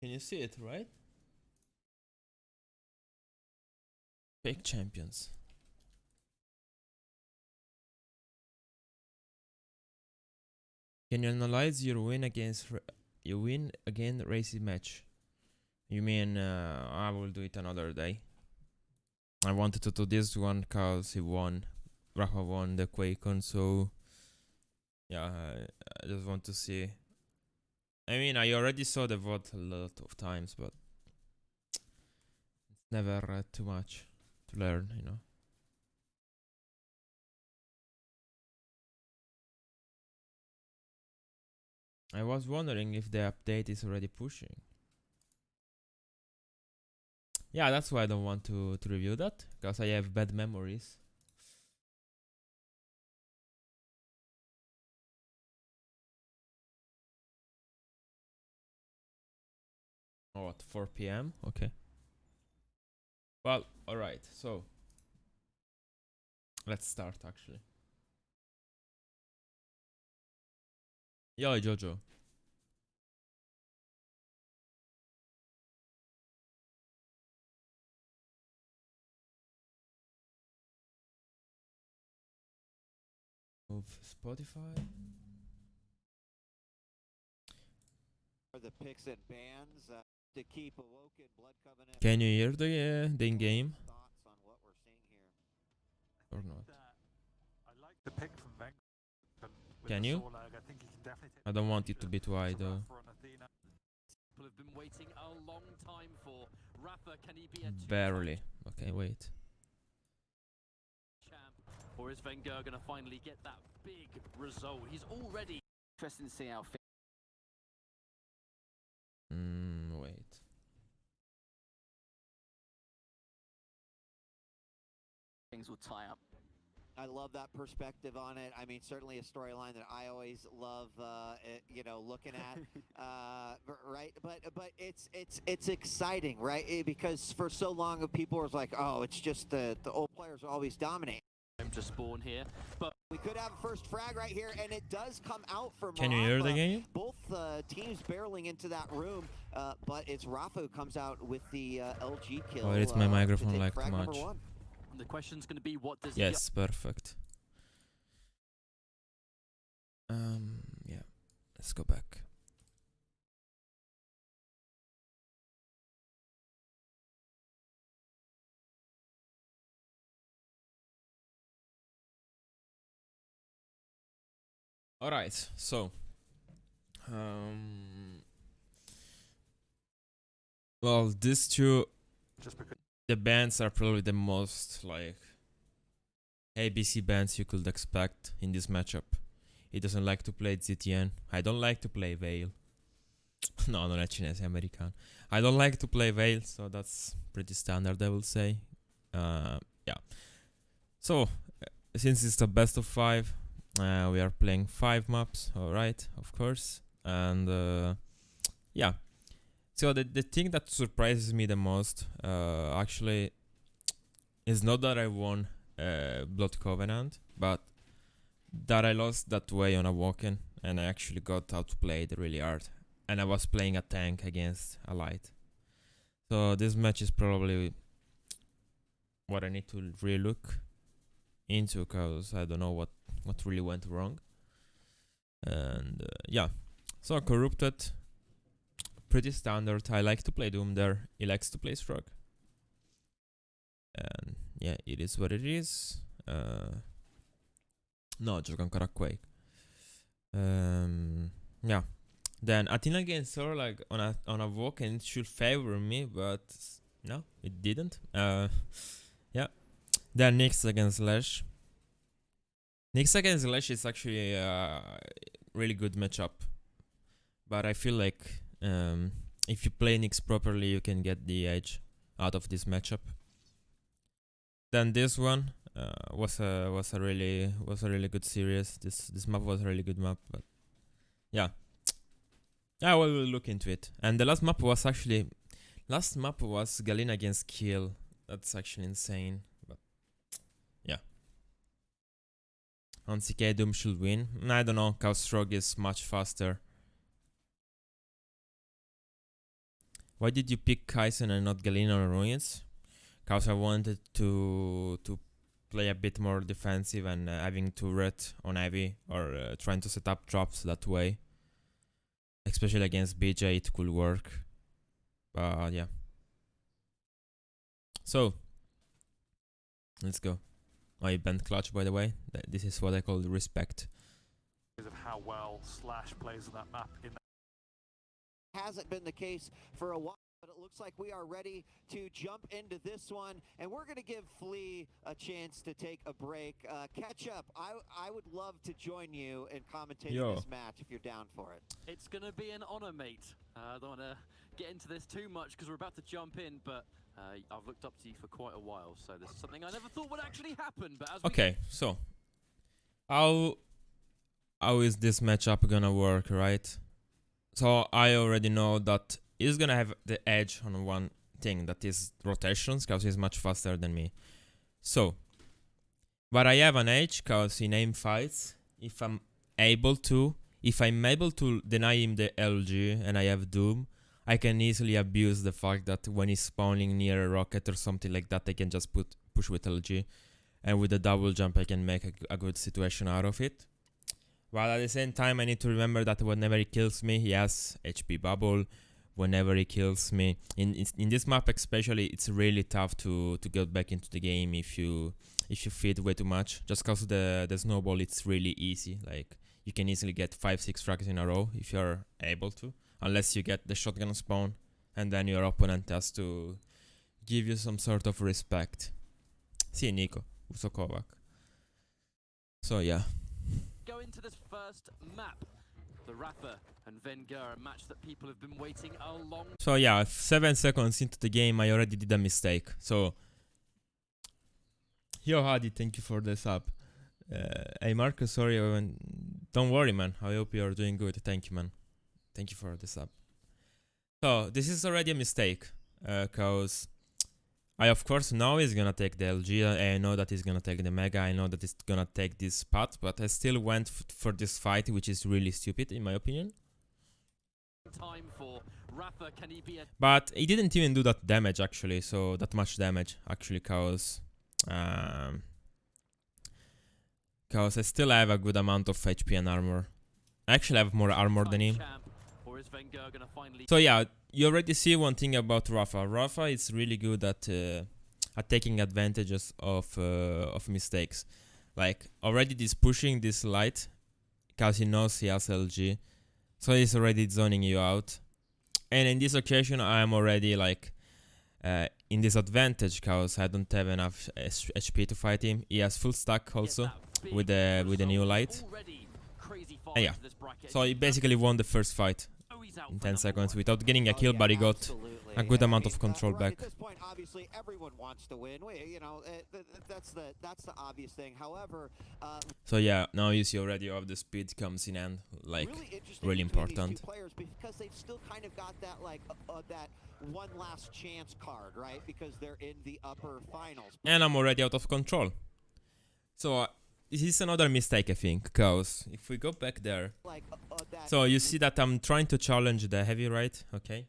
Can you see it, right? Fake champions. Can you analyze your win against you win again racy match? You mean I will do it another day. I wanted to do this one cause he won. Rapha won the Quake on, so yeah, I just want to see. I mean, I already saw the VOD a lot of times, but it's never too much to learn, you know. I was wondering if the update is already pushing. Yeah, that's why I don't want to review that, because I have bad memories. Oh, at 4 p.m? Okay. Well, alright, so let's start actually. Yo, Jojo. Of Spotify. The picks and bans to keep Awoken Blood Covenant. Can you hear the in-game Thoughts on what we're seeing here? or not? I like the pick from Wenger. Can you? I think he can definitely take I don't want it to be too high though. People have been waiting a long time for Rapha. Can he be a Barely. Okay, wait. champ, or is VengeurR gonna finally get that big result? He's already Interesting to see how Wait. things will tie up. I love that perspective on it. I mean, certainly a storyline that I always love, you know, looking at, right? But it's exciting, right? Because for so long, people were like, oh, it's just the old players always dominate. to spawn here, but We could have a first frag right here, and it does come out for Can you hear the game? Both teams barreling into that room, but it's Rapha who comes out with the LG kill. Oh, it's my microphone to take like frag too number much. 1. the question's gonna be what does Yes, perfect. Yeah. Let's go back. Alright, so well, these two, Just because the bands are probably the most like ABC bands you could expect in this matchup. He doesn't like to play ZTN. I don't like to play Veil. No, non è cinese, è americano. I don't like to play Veil, so that's pretty standard, I will say. Yeah. So, since it's the best of 5, we are playing 5 maps, alright, of course. And yeah. So the thing that surprises me the most, actually, is not that I won Blood Covenant, but that I lost that way on Awoken, and I actually got outplayed really hard. And I was playing a tank against a light. So this match is probably what I need to really look into, because I don't know what really went wrong. And yeah, so Corrupted, pretty standard. I like to play Doom there. He likes to play Strug. And yeah, it is what it is. No, gioco ancora a Quake. Yeah. Then Athena against her, like on a walk, and it should favor me, but no, it didn't. Yeah. Then Nyx against Slash. Nyx against Slash is actually a really good matchup, but I feel like if you play Nyx properly, you can get the edge out of this matchup. Then this one was a really good series. This map was a really good map, but yeah. Yeah, well, we'll look into it. And the last map was Galena against Kill. That's actually insane, but yeah. On CK, Doom should win. I don't know, Strog is much faster. Why did you pick Kaisen and not Galena or Ruins? Because I wanted to play a bit more defensive and having turret on heavy or trying to set up drops that way. Especially against BJ, it could work. But yeah. So, let's go. I bent clutch, by the way. This is what I call respect. Of how well Slash plays on that map. Hasn't been the case for a while, but it looks like we are ready to jump into this one, and we're going to give Flea a chance to take a break. Catch up. I would love to join you in commentating this match if you're down for it. It's going to be an honor, mate. I don't want to get into this too much because we're about to jump in, but I've looked up to you for quite a while, so this is something I never thought would actually happen. But as okay, so how is this matchup gonna work, right? So I already know that he's gonna have the edge on one thing, that is rotations, because he's much faster than me. So, but I have an edge, because in aim fights, if I'm able to deny him the LG and I have Doom, I can easily abuse the fact that when he's spawning near a rocket or something like that, I can just push with LG, and with the double jump I can make a good situation out of it. But at the same time, I need to remember that whenever he kills me, he has HP bubble. Whenever he kills me, in this map especially, it's really tough to get back into the game if you feed way too much. Just cause the snowball, it's really easy. Like, you can easily get 5-6 frags in a row if you're able to, unless you get the shotgun spawn, and then your opponent has to give you some sort of respect. See, Nico, uso Kovac. So yeah. Go into this first map, the Rapha and VengeurR, a match that people have been waiting a long time. So yeah, 7 seconds into the game, I already did a mistake. So, yo Hadi, thank you for the sub. Hey Marcus, sorry, don't worry, man. I hope you are doing good. Thank you, man. Thank you for the sub. So this is already a mistake, cause I of course know he's gonna take the LG. I know that he's gonna take the Mega. I know that he's gonna take this spot, but I still went for this fight, which is really stupid in my opinion. Time for Rapha. Can he be a But he didn't even do that damage actually, so that much damage actually, cause I still have a good amount of HP and armor. I actually have more armor than him. Or is VengeurR gonna finally... So yeah, you already see one thing about Rapha. Rapha is really good at taking advantages of mistakes. Like, already he's pushing this light because he knows he has LG. So he's already zoning you out. And in this occasion, I'm already like in disadvantage because I don't have enough HP to fight him. He has full stack also with the new light. And yeah, so he basically won the first fight in 10 seconds without getting a kill, but he got a good amount of control back. At this point, obviously, everyone wants to win. You know, that's the obvious thing. However, so yeah, now you see already how the speed comes in and like really important. These two players, because they've still kind of got that like that one last chance card, right? Because they're in the upper finals. And I'm already out of control. So this is another mistake, I think, because if we go back there, so you see that I'm trying to challenge the heavy, right? Okay.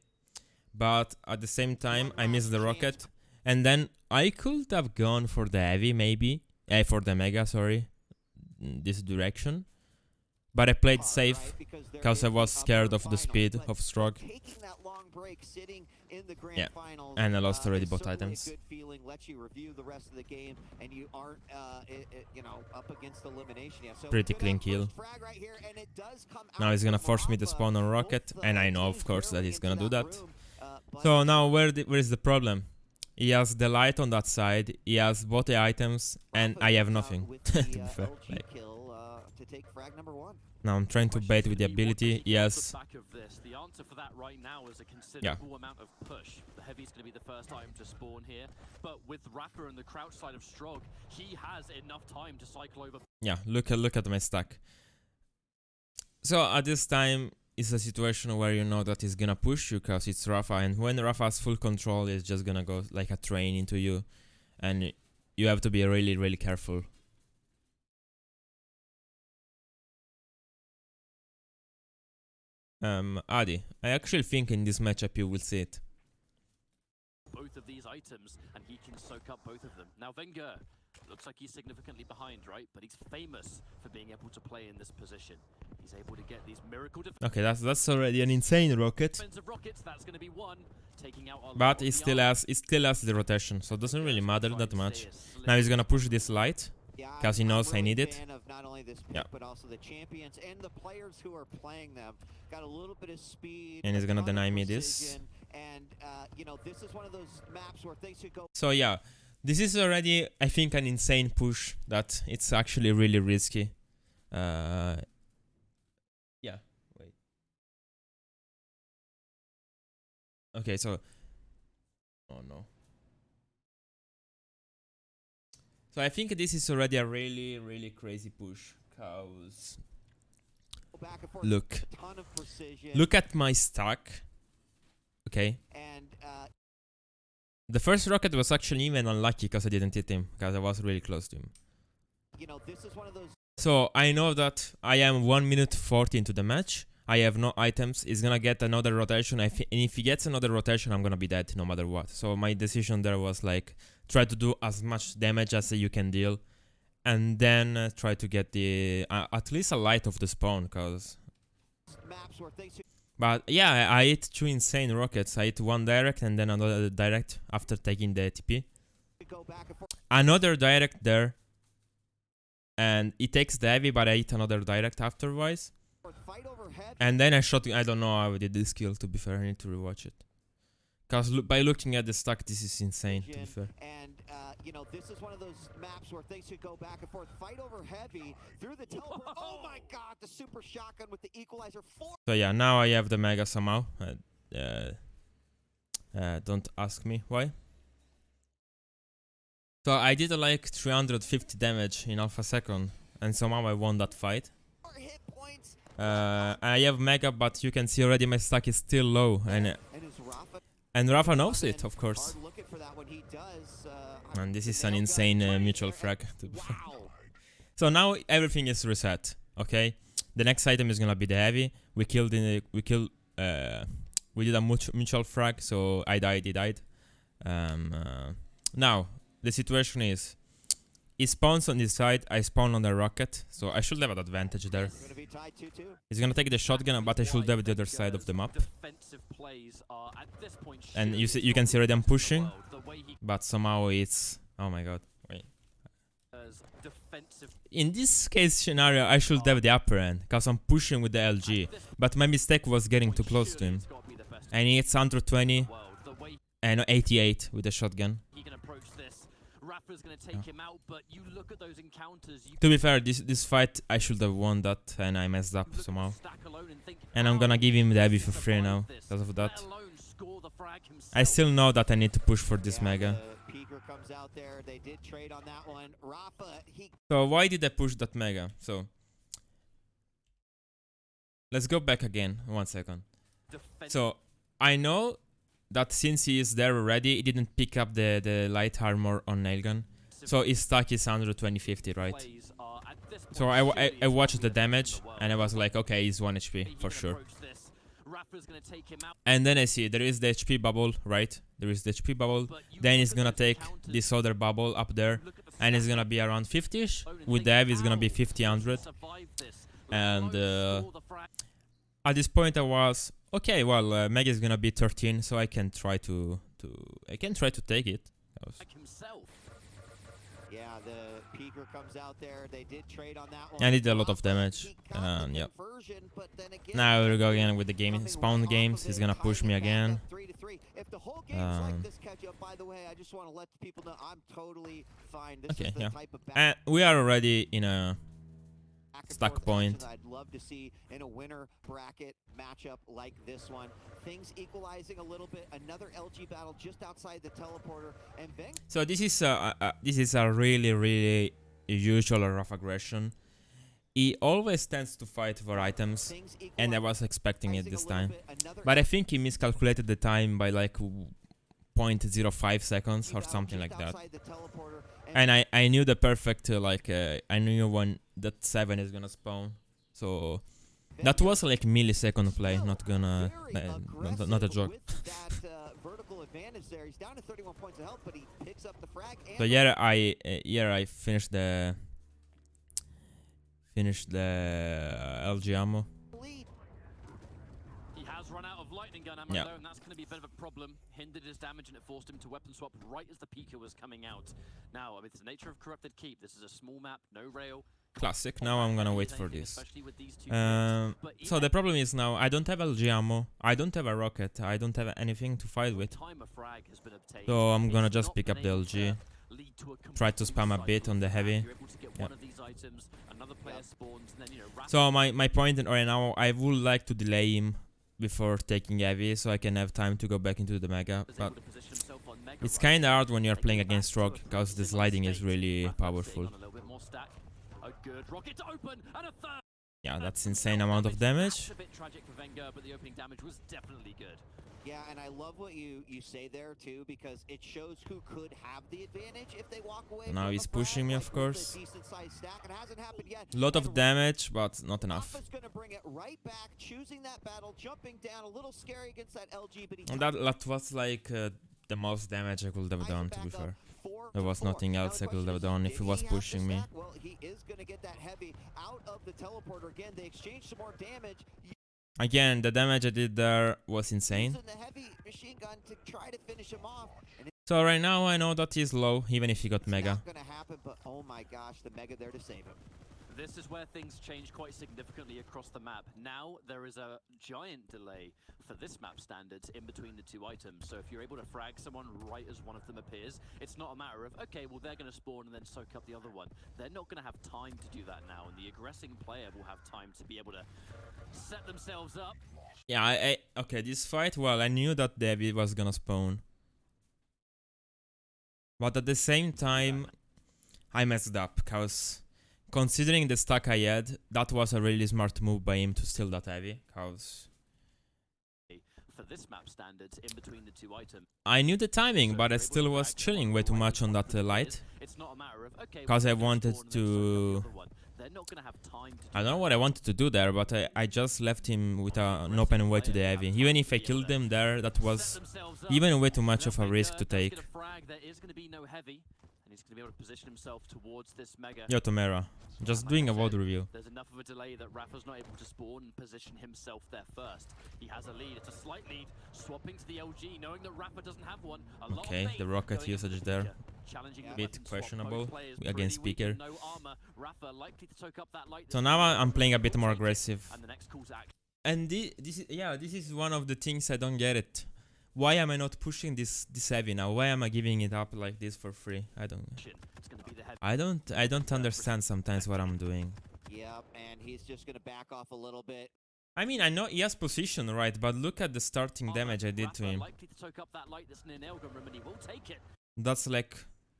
But at the same time, I missed the rocket. And then I could have gone for the heavy, maybe. For the Mega, sorry. This direction. But I played safe because I was scared of the speed of Strog. Yeah, and I lost already both items. Pretty clean kill. Now he's gonna force me to spawn on rocket, and I know of course that he's gonna do that. So now where is the problem? He has the light on that side, he has both the items, and I have nothing. To be fair, like. Now I'm trying to bait with the ability. He has. The answer for that right now is a considerable amount of push. The heavy's going to be the first item to spawn here, but with Rapha and the crouch side of Strog, he has enough time to cycle over. Yeah, look at my stack. So at this time, it's a situation where you know that he's gonna push you because it's Rapha, and when Rapha has full control, it's just gonna go like a train into you, and you have to be really, really careful. Adi, I actually think in this matchup you will see it. both of these items, and he can soak up both of them. Now Wenger looks like he's significantly behind, right? But he's famous for being able to play in this position. He's able to get these miracle Okay, that's already an insane rocket. defensive rockets. That's going to be one, taking out a lot But of it the still has the rotation, so it doesn't really matter that much. Now he's gonna push this light. Yeah, 'Cause he knows I need it. Fan of not only this pick, Yeah. but also the champions and the players who are playing them. Got a little bit of speed. And he's a gonna ton of deny me this. precision, and you know, this is one of those maps where things could go. So yeah, this is already, I think, an insane push that it's actually really risky. Yeah, wait. Okay, so, oh no. So I think this is already a really crazy push, cause Back and forth, look, a ton of precision. look at my stack. Okay. And The first rocket was actually even unlucky because I didn't hit him, because I was really close to him. you know, this is one of those. So I know that I am 1 minute 40 into the match. I have no items. He's gonna get another rotation. And if he gets another rotation, I'm gonna be dead no matter what. So my decision there was like, try to do as much damage as you can deal, and then try to get the at least a light of the spawn, cause. Maps where things could But yeah, I hit 2 insane rockets. I hit 1 direct and then another direct after taking the TP. go back and forth. Another direct there. And it takes the heavy, but I hit another direct afterwards. Fight overhead. And then I shot, I don't know how I did this kill, to be fair, I need to rewatch it. Cause by looking at the stack, this is insane, to be fair. And you know, this is one of those maps where things could go back and forth. Fight over heavy through the teleport. Oh my god, the super shotgun with the equalizer. So yeah, now I have the mega somehow. Don't ask me why. So I did like 350 damage in alpha second, and somehow I won that fight. Hit points. I have mega, but you can see already my stack is still low, and Rapha knows it, of course. Hard looking for that when he does. And this is an insane mutual frag. Wow. So now everything is reset. Okay, the next item is gonna be the heavy. We did a mutual frag, so I died, he died. Now the situation is, he spawns on this side, I spawn on the rocket, so I should have an advantage there. He's gonna take the shotgun, but I should have the other side of the map. And you can see already I'm pushing, but somehow it's, oh my god, wait. In this case scenario, I should have the upper end, cause I'm pushing with the LG, but my mistake was getting too close to him. And he hits 120 and 88 with the shotgun. Rapha's gonna take him out, but you look at those encounters. To be fair, this fight I should have won that, and I messed up somehow. And I'm gonna give him the heavy for free now because of that. I still know that I need to push for this mega. So why did I push that mega? So let's go back again. 1 second. So I know that since he is there already, he didn't pick up the light armor on nailgun, so his stack is under 2050, right? So I watched the damage and I was like, okay, he's 1 HP for sure. And then I see there is the HP bubble, right? There is the HP bubble. Then he's gonna take this other bubble up there, and it's gonna be around 50ish. With the heavy, it's gonna be 50, 100. And at this point I was okay. Well, mega is gonna be 13, so I can try to take it. Yeah, the peeker comes out there. They did trade on that one. I did a lot of damage. Yeah. Now we'll go again with the game spawn games. He's gonna push me again. Okay, yeah. And we are already in a stack point. I'd love to see in a winner bracket matchup like this one. Things equalizing a little bit. Another LG battle just outside the teleporter. And so this is a really usual rough aggression. He always tends to fight for items, and I was expecting it this time. But I think he miscalculated the time by like 0.05 seconds or something like that. And I knew the perfect I knew when that 7 is gonna spawn, so that was like millisecond play, not a joke. real advantage there. He's down to 31 points of health, but he picks up the frag. And So I finished the LG ammo. lead. He has run out of lightning gun ammo Yeah. though, and that's going to be a bit of a problem. Hindered his damage, and it forced him to weapon swap right as the Pika was coming out. Now, I mean, it's the nature of Corrupted Keep. This is a small map, no rail. Classic. Now I'm gonna wait for this. Especially with these two players. But So the problem is now I don't have LG ammo. I don't have a rocket. I don't have anything to fight with. time a frag has been obtained, So I'm gonna it's just not pick up been the able LG. to lead to a Try to complete spam a bit cycle on the of heavy. You're able to get Yeah. one of these items, another player spawns, and then, you know, Rapha So my point right now, I would like to delay him before taking heavy, so I can have time to go back into the mega. is But able to position himself on Mega it's right. kind of hard when you're Taking playing it back against to a Rock, because the similar sliding is state. really Rapha powerful. sitting on a little bit more stack. A good rocket to open, and a third. Yeah, that's insane amount of damage. That's a bit tragic for Wenger, but the opening damage was definitely good. Yeah, and I love what you say there too, because it shows who could have the advantage if they walk away. Now from he's a frag, pushing me, like of with a course. decent-sized stack. It hasn't happened yet. Lot of And damage, but not enough. Rapha's gonna bring it right back, choosing that battle, jumping down, a little scary against that LG, but he And that was like the most damage I could have done, to be fair. There was nothing else I could have done if he was pushing me. Well, he is gonna get that heavy out of the teleporter again. They exchange some more damage. Again, the damage I did there was insane. Using the heavy machine gun to try to finish him off. And So right now I know that he's low, even if he got it's mega. not gonna happen, but oh my gosh, the mega there to save him. This is where things change quite significantly across the map. Now there is a giant delay for this map standards in between the two items. So if you're able to frag someone right as one of them appears, it's not a matter of, okay, well, they're going to spawn and then soak up the other one. They're not going to have time to do that now, and the aggressing player will have time to be able to set themselves up. Yeah, okay, this fight, well, I knew that David was gonna spawn. But at the same time, I messed up, because considering the stack I had, that was a really smart move by him to steal that heavy, because For this map standards in between the two items. I knew the timing, So but I if you're able still to was frag chilling someone way too right much as on one of that them light. appears, it's not a matter of, okay, 'Cause well, I they're gonna wanted spawn and then soak up the to- other one. They're not going to have time to do I don't know that what I now. wanted to do there, but I just left him with an open way to the heavy. Even if I killed him there, that was Set themselves up. even way too much And of a if risk Wenger to does take. get a frag, there is going to be no heavy, and he's going to be able to position himself towards this mega. Yo, Tomera, just doing a VOD review. There's enough of a delay that Rapha's not able to spawn and position himself there first. He has a lead, it's a slight lead, swapping to the LG, knowing that Rapha doesn't have one. A lot of Okay, faith the rocket going into usage the there. Pika. Challenging the Bit weapon swap, questionable both players against pretty weak Speaker. and no armor. Rapha likely to soak up that light So this now time. I'm playing a bit Will more take it. aggressive. And the next call to action. And this is one of the things I don't get it. Why am I not pushing this heavy now? Why am I giving it up like this for free? It's going to be the heavy. I don't understand sometimes what I'm doing. Yep, and he's just gonna back off a little bit. I mean, I know he has position right, but look at the starting damage I did to Rapha him. likely to soak up that light that's near Nailgun room, and he will take it. That's like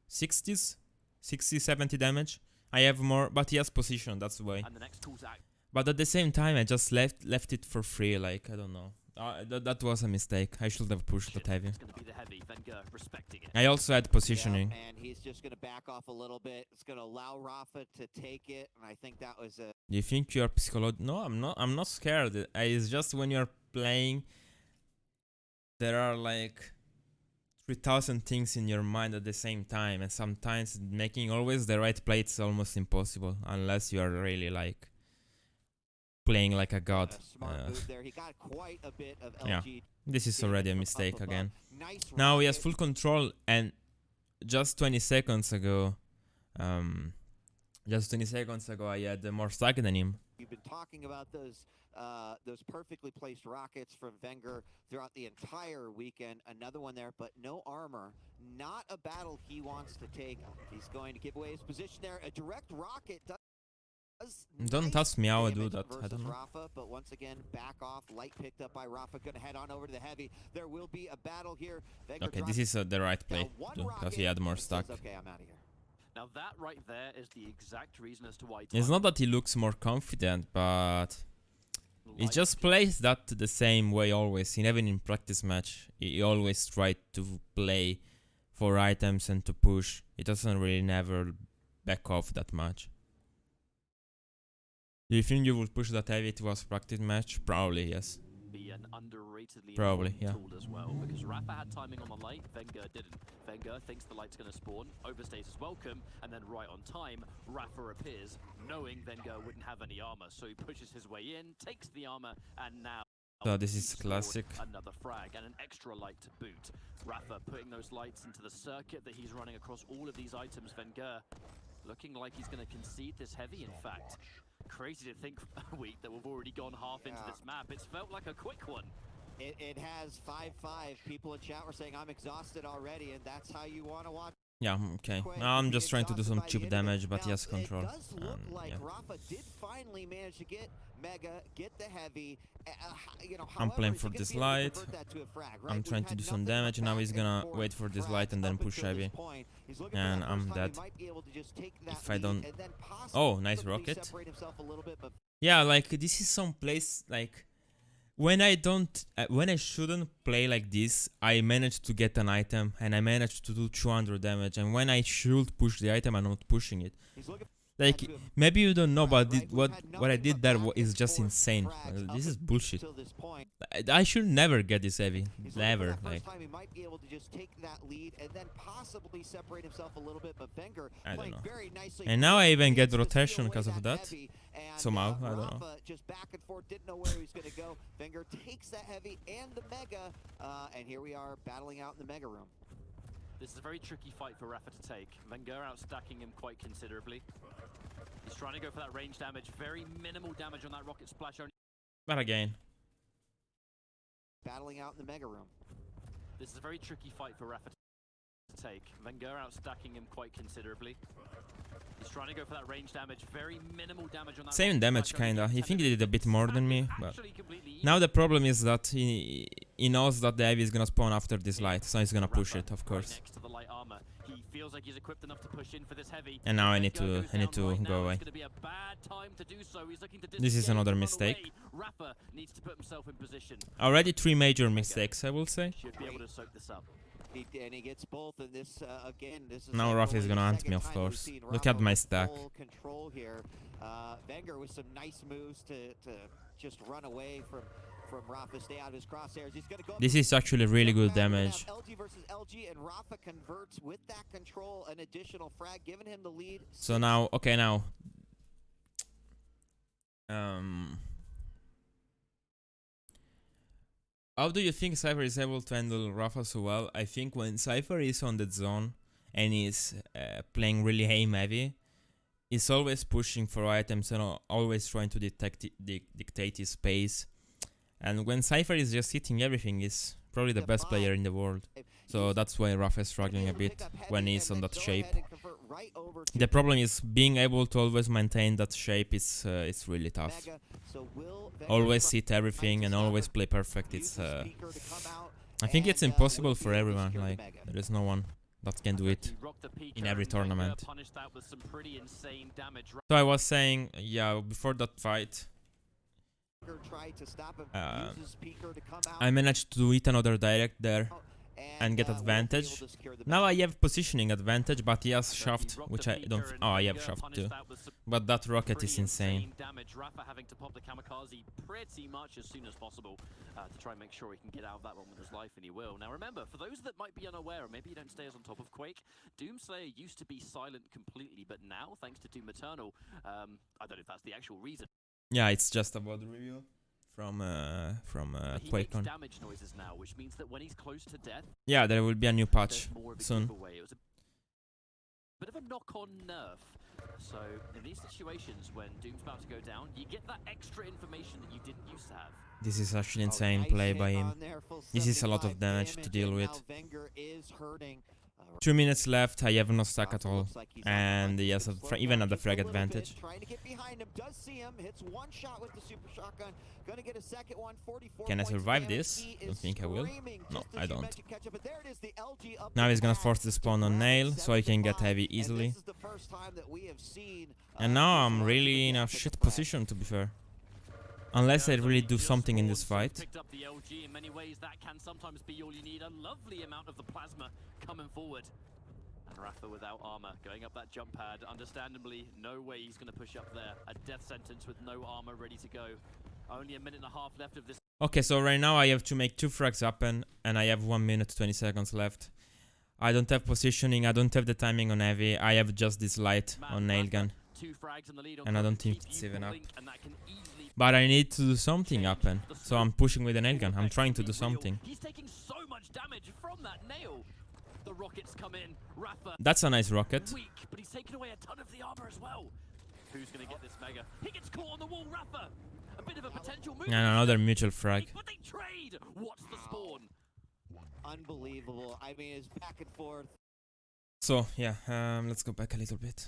60s, 60, 70 damage. I have more, but he has position, that's why. And the next call to action. But at the same time, I just left it for free, like, I don't know. That was a mistake. I should have pushed that heavy. It's going to be the heavy. Wenger respecting it. I also had positioning. Yep, and he's just gonna back off a little bit. It's gonna allow Rapha to take it, and I think that was a Do you think you're psychological? No, I'm not. I'm not scared. It's just when you're playing, there are like 3,000 things in your mind at the same time, and sometimes making always the right play is almost impossible unless you are really like playing like a god. smart move there. He got quite a bit of yeah. LG. This is damage already a from up mistake above. again. Nice Now he has rocket. full control, and just 20 seconds ago, I had more stack than him. You've been talking about those perfectly placed rockets from Wenger throughout the entire weekend. Another one there, but no armor. Not a battle he wants to take. He's going to give away his position there. A direct rocket does Don't nice ask me how I do damage that. I versus don't know. Rapha, but once again, back off. Light picked up by Rapha. Gonna head on over to the heavy. There will be a battle here. Wenger Okay, drops this is the right play down one because he rocket had more and says, stack. okay, I'm out of here. Now that right there is the exact reason as to why. It's not that he looks more confident, but he just plays that the same way always. Even in practice match, he always tried to play for items and to push. He doesn't really never back off that much. Do you think you would push that heavy to a practice match? Probably, yes. be an underratedly Probably, important tool as well, because Rapha had timing on the light, VengeurR didn't. VengeurR thinks the light's going to spawn, overstays his welcome, and then right on time, Rapha appears, knowing VengeurR wouldn't have any armor, so he pushes his way in, takes the armor, and now... So this is scored classic. Another frag and an extra light to boot. Rapha putting those lights into the circuit that he's running across all of these items. VengeurR looking like he's going to concede this heavy, in fact. Crazy to think, week that we've already gone half into this map. It's felt like a quick one. It has 5-5. People in chat were saying, I'm exhausted already, and that's how you want to watch. Yeah, okay. Now I'm just trying to do some cheap damage, but he has control. It does look like yeah. Rapha did finally manage to get Mega, get the heavy. You know, I'm playing however, for is this he gonna be able light. to convert that to a frag, right? I'm trying to do some damage, and now he's gonna wait for this light and then push heavy. And I'm dead. If I don't... Oh, nice rocket. Yeah, like this is some place like when I don't, when I shouldn't play like this, I managed to get an item and I managed to do 200 damage. And when I should push the item, I'm not pushing it. Like, maybe you don't know, but what I did there is just insane. This is bullshit. I should never get this heavy. Never. Like, I don't know. And now I even get rotation because of that. Somehow, I don't know. Just back and forth, didn't know where he was going to go. VengeurR takes that heavy and the Mega, and here we are battling out in the Mega room. This is a very tricky fight for Rapha to take. VengeurR outstacking him quite considerably. He's trying to go for that range damage. Very minimal damage on that rocket splash. Only but again. Battling out in the Mega room. This is a very tricky fight for Rapha to take. VengeurR outstacking him quite considerably. He's trying to go for that range damage. Very minimal damage on that. Same damage, kinda. He think he did a bit more than me, but now the problem is that he knows that the heavy is gonna spawn after this light, so he's gonna push it, of course. He feels like he's equipped enough to push in for this heavy. And now I need to go away. This is another mistake. Rapha needs to put himself in position. Already 3 major mistakes, I will say. Should be able to soak this up. And he gets both, and this again. This is now Rapha is gonna hunt me, of course. Look at my stack. Control here. VengeurR with some nice moves to just run away from Rapha, stay out of his crosshairs. He's gonna go. This is actually really good damage. LG versus LG, and Rapha converts with that control, an additional frag, giving him the lead. So now, okay, now. How do you think Cypher is able to handle Rapha so well? I think when Cypher is on that zone and is playing really aim heavy, he's always pushing for items and always trying to dictate his pace. And when Cypher is just hitting everything, he's probably the best player in the world. So that's why Rapha is struggling a bit when he's on that shape. The problem is being able to always maintain that shape is it's really tough. Always hit everything and always play perfect. It's I think it's impossible for everyone. Like, there is no one that can do it in every tournament. So I was saying, yeah, before that fight, I managed to hit another direct there and get advantage. Now I have positioning advantage, but he has shaft, which I don't. Oh, I have shaft too. But that rocket is insane. Rapha having to pop the kamikaze pretty much as soon as possible to try and make sure he can get out of that one with his life, and he will. Now remember, for those that might be unaware, or maybe you don't stay as on top of Quake, Doomslayer used to be silent completely, but now, thanks to Doom Eternal, I don't know if that's the actual reason. Yeah, it's just a VOD review from Quake on. Damage noises now, which means that when he's close to death, yeah, there will be a new patch soon. It was a bit of a knock-on nerf. So in these situations when Doom's about to go down, you get that extra information that you didn't used to have. This is actually insane play by him. This is a lot of damage to deal with. 2 minutes left, I have no stack at all, and he has even at the frag advantage. Can I survive this? Don't think I will. No, I don't. Now he's gonna force the spawn on Nail, so I can get heavy easily. And now I'm really in a shit position, to be fair. Unless I really do something in this fight. Picked up the LG. In many ways, that can sometimes be all you need. A lovely amount of the plasma coming forward. And Rapha without armor, going up that jump pad. Understandably, no way he's going to push up there. A death sentence with no armor ready to go. Only a minute and a half left of this. Okay, so right now I have to make 2 frags happen, and I have 1 minute 20 seconds left. I don't have positioning, I don't have the timing on heavy, I have just this light on nail gun. And I don't think it's even up. But I need to do something happen, so I'm pushing with the nail gun, I'm trying to do something. He's taking so much damage from that nail. The rockets come in. Rapha That's a nice rocket. weak, but he's taken away a ton of the armor as well. Who's gonna get this mega? He gets caught on the wall, Rapha. A bit of a potential move. And another mutual frag. But they trade. What's the spawn? Unbelievable. I mean, it's back and forth. So yeah, let's go back a little bit.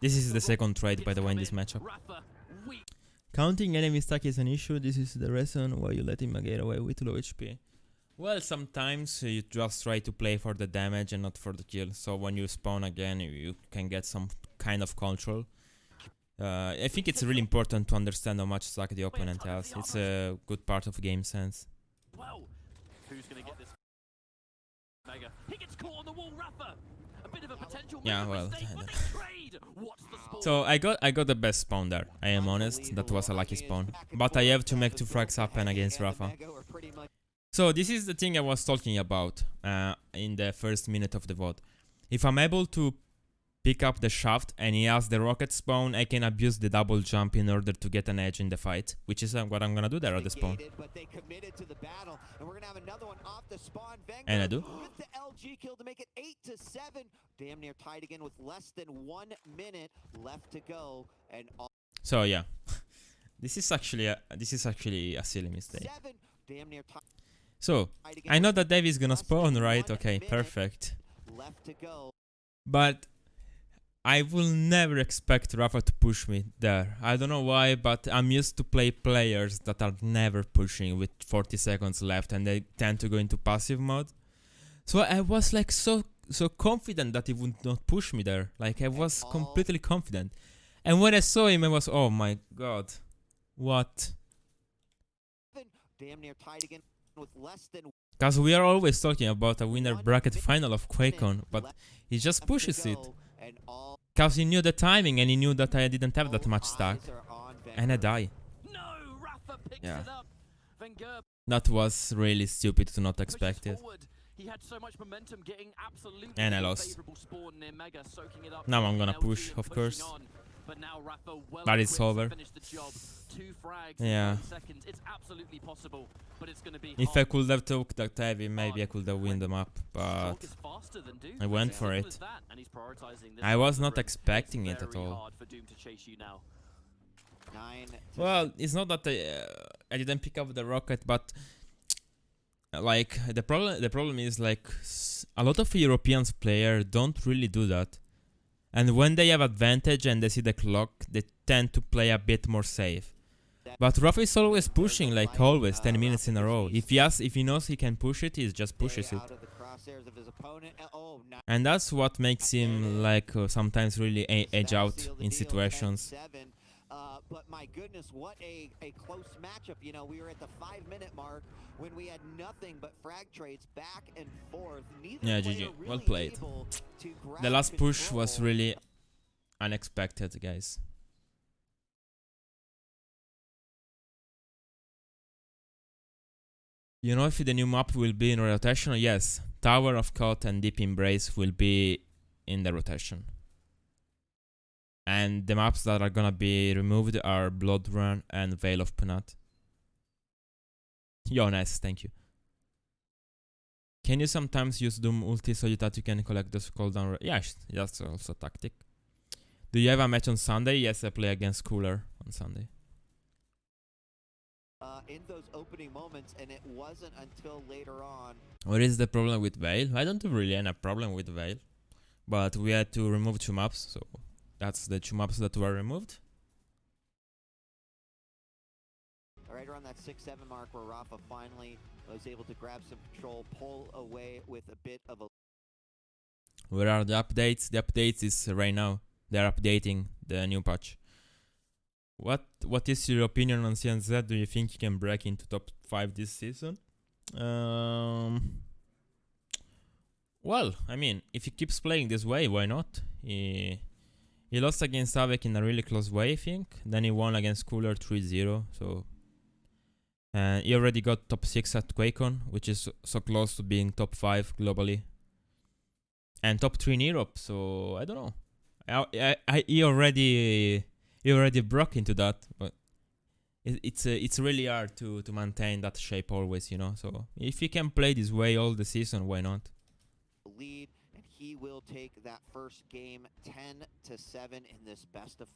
This is the second trade, by the way, in this matchup. Rapha weak. Counting enemy stack is an issue. This is the reason why you let him get away with low HP. Well, sometimes you just try to play for the damage and not for the kill. So when you spawn again, you can get some kind of control. I think it's really important to understand how much stack the opponent has. It's a good part of game sense. Well, who's gonna get this mega? He gets caught on the wall, Rapha. A bit of a potential Yeah, move, well, mistake, but they trade. What's the spawn? So I got the best spawn there. I am honest, that was a lucky spawn. But I have to make 2 frags happen against Rapha. So this is the thing I was talking about in the first minute of the VOD. If I'm able to pick up the shaft and he has the rocket spawn, I can abuse the double jump in order to get an edge in the fight, which is what I'm gonna do there at the spawn. And I do. With the LG kill to make it 8-7, damn near tied again with less than 1 minute left to go, and So yeah, this is actually a silly mistake. damn near tied So I know that Dev is gonna spawn, right? Okay, perfect. left to go. But I will never expect Rapha to push me there. I don't know why, but I'm used to play players that are never pushing with 40 seconds left and they tend to go into passive mode. So I was like so confident that he would not push me there. Like I was completely confident. And when I saw him, I was, oh my god, what? Damn near tied again with less than Because we are always talking about a winner bracket final of Quake on, but he just pushes it. Because he knew the timing and he knew that I didn't have that much stack. And I die. No, Rapha picks Yeah. it up. VengeurR That was really stupid to not expect it. forward. He had so much momentum getting absolutely And I lost. favorable spawn near mega, soaking it up. Now I'm gonna LG push, and of pushing course. on. But now Rapha well But it's equipped to over. finish the job. 2 frags Yeah. in 9 seconds. It's absolutely possible, but it's going to be If I hard. could have took that heavy, maybe I could have win the map, but Talk is faster than Doom. I went for Simple it. as that, and he's prioritizing this I was one not for him. expecting It's it at very all. hard for Doom to chase you now. 9 to Well, it's not that I didn't pick up the rocket, but like the problem is like a lot of Europeans players don't really do that. And when they have advantage and they see the clock, they tend to play a bit more safe. But Rapha is always pushing, like always, 10 minutes in a row. If he knows he can push it, he just pushes it. out of the crosshairs of his opponent. Oh, nice. And that's what makes him like sometimes really edge out Seal the in deal, situations. 10-7. But my goodness, what a close matchup. You know, we were at the 5-minute mark when we had nothing but frag trades back and forth. Neither Yeah, player GG. Well really played. able to grab The last push was control. really unexpected, guys. You know if the new map will be in rotation? Yes, Tower of Caught and Deep Embrace will be in the rotation. And the maps that are gonna be removed are Blood Run and Veil of Punat. Yo, nice, thank you. Can you sometimes use Doom ulti so that you can collect those cooldown? Yes, that's also a tactic. Do you have a match on Sunday? Yes, I play against Cooler on Sunday. In those opening moments, and it wasn't until later on. What is the problem with Veil? I don't really have a problem with Veil. But we had to remove 2 maps, so that's the 2 maps that were removed. Right around that 6-7 mark where Rapha finally was able to grab some control, pull away with a bit of a... Where are the updates? The updates is right now. They're updating the new patch. What is your opinion on CNZ? Do you think he can break into top 5 this season? Well, I mean, if he keeps playing this way, why not? He lost against Avek in a really close way, I think. Then he won against Cooler 3-0, so And he already got top 6 at QuakeCon, which is so close to being top 5 globally. And top 3 in Europe, so I don't know. He already broke into that, but it's really hard to maintain that shape always, you know. So if he can play this way all the season, why not? Lead, and he will take that first game 10-7 in this best of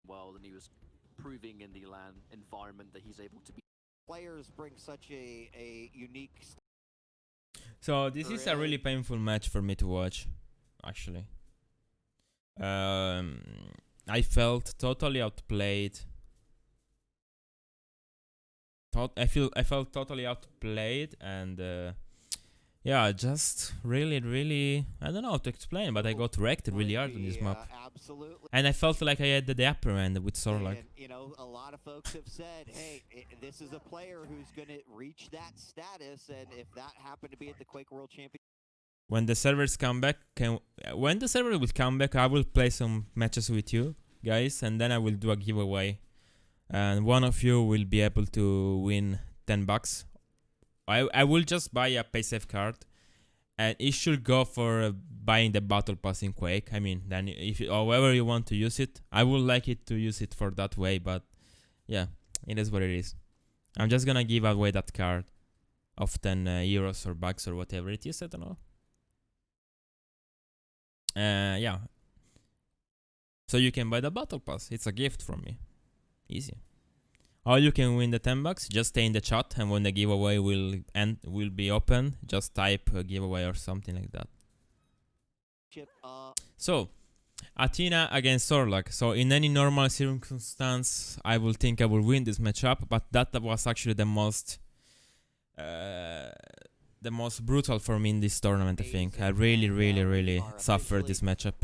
Well, and he was proving in the LAN environment that he's able to be. players bring such a unique. So this is a really painful match for me to watch, actually. I felt totally outplayed. I felt totally outplayed, and yeah, just really, I don't know how to explain, but I got wrecked really hard on this map. Absolutely. And I felt like I had the upper end with Sorlag. And, you know, a lot of folks have said, hey, this is a player who's going to reach that status, and if that happened to be at the Quake World Championship. When the servers come back, when the server will come back, I will play some matches with you guys, and then I will do a giveaway, and one of you will be able to win $10. I will just buy a paysafe card, and it should go for buying the battle pass in Quake. I mean, then if however you want to use it, I would like it to use it for that way, but yeah, it is what it is. I'm just gonna give away that card of 10 euros or bucks or whatever it is, I don't know. Yeah. So you can buy the battle pass. It's a gift from me. Easy. Or you can win the $10. Just stay in the chat, and when the giveaway will be open, just type a giveaway or something like that. So, Athena against Sorlag. So in any normal circumstance, I will think I will win this matchup, but that was actually the most brutal for me in this tournament, I think. I really suffered this matchup.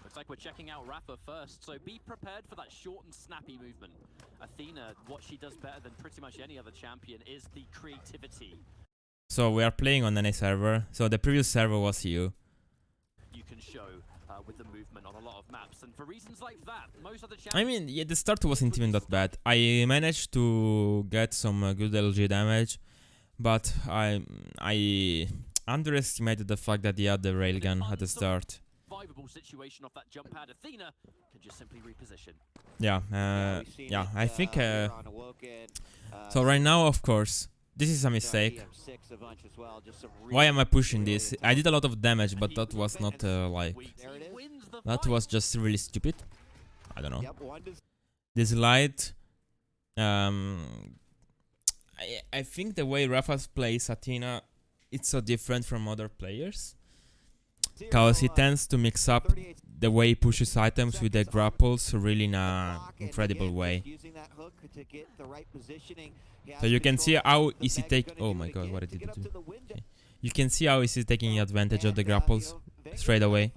Looks like we're checking out Rapha first, so be prepared for that short and snappy movement. Athena, what she does better than pretty much any other champion is the creativity. So we are playing on any server. So the previous server was you. You can show with the movement on a lot of maps, and for reasons like that, most other champions. I mean, yeah, the start wasn't even that bad. I managed to get some good LG damage, but I underestimated the fact that he had the railgun at the start. Situation off that jump pad. Athena can just simply reposition. Yeah, I think so right now, of course, this is a mistake. Why am I pushing this? I did a lot of damage, but that was not like, that was just really stupid. I don't know. This light, I think the way Rapha plays Athena, it's so different from other players. Because he tends to mix up the way he pushes items with the grapples really in an incredible way. So you can see how easy oh my god, what did he do? Okay. You can see how easy taking advantage of the grapples straight away.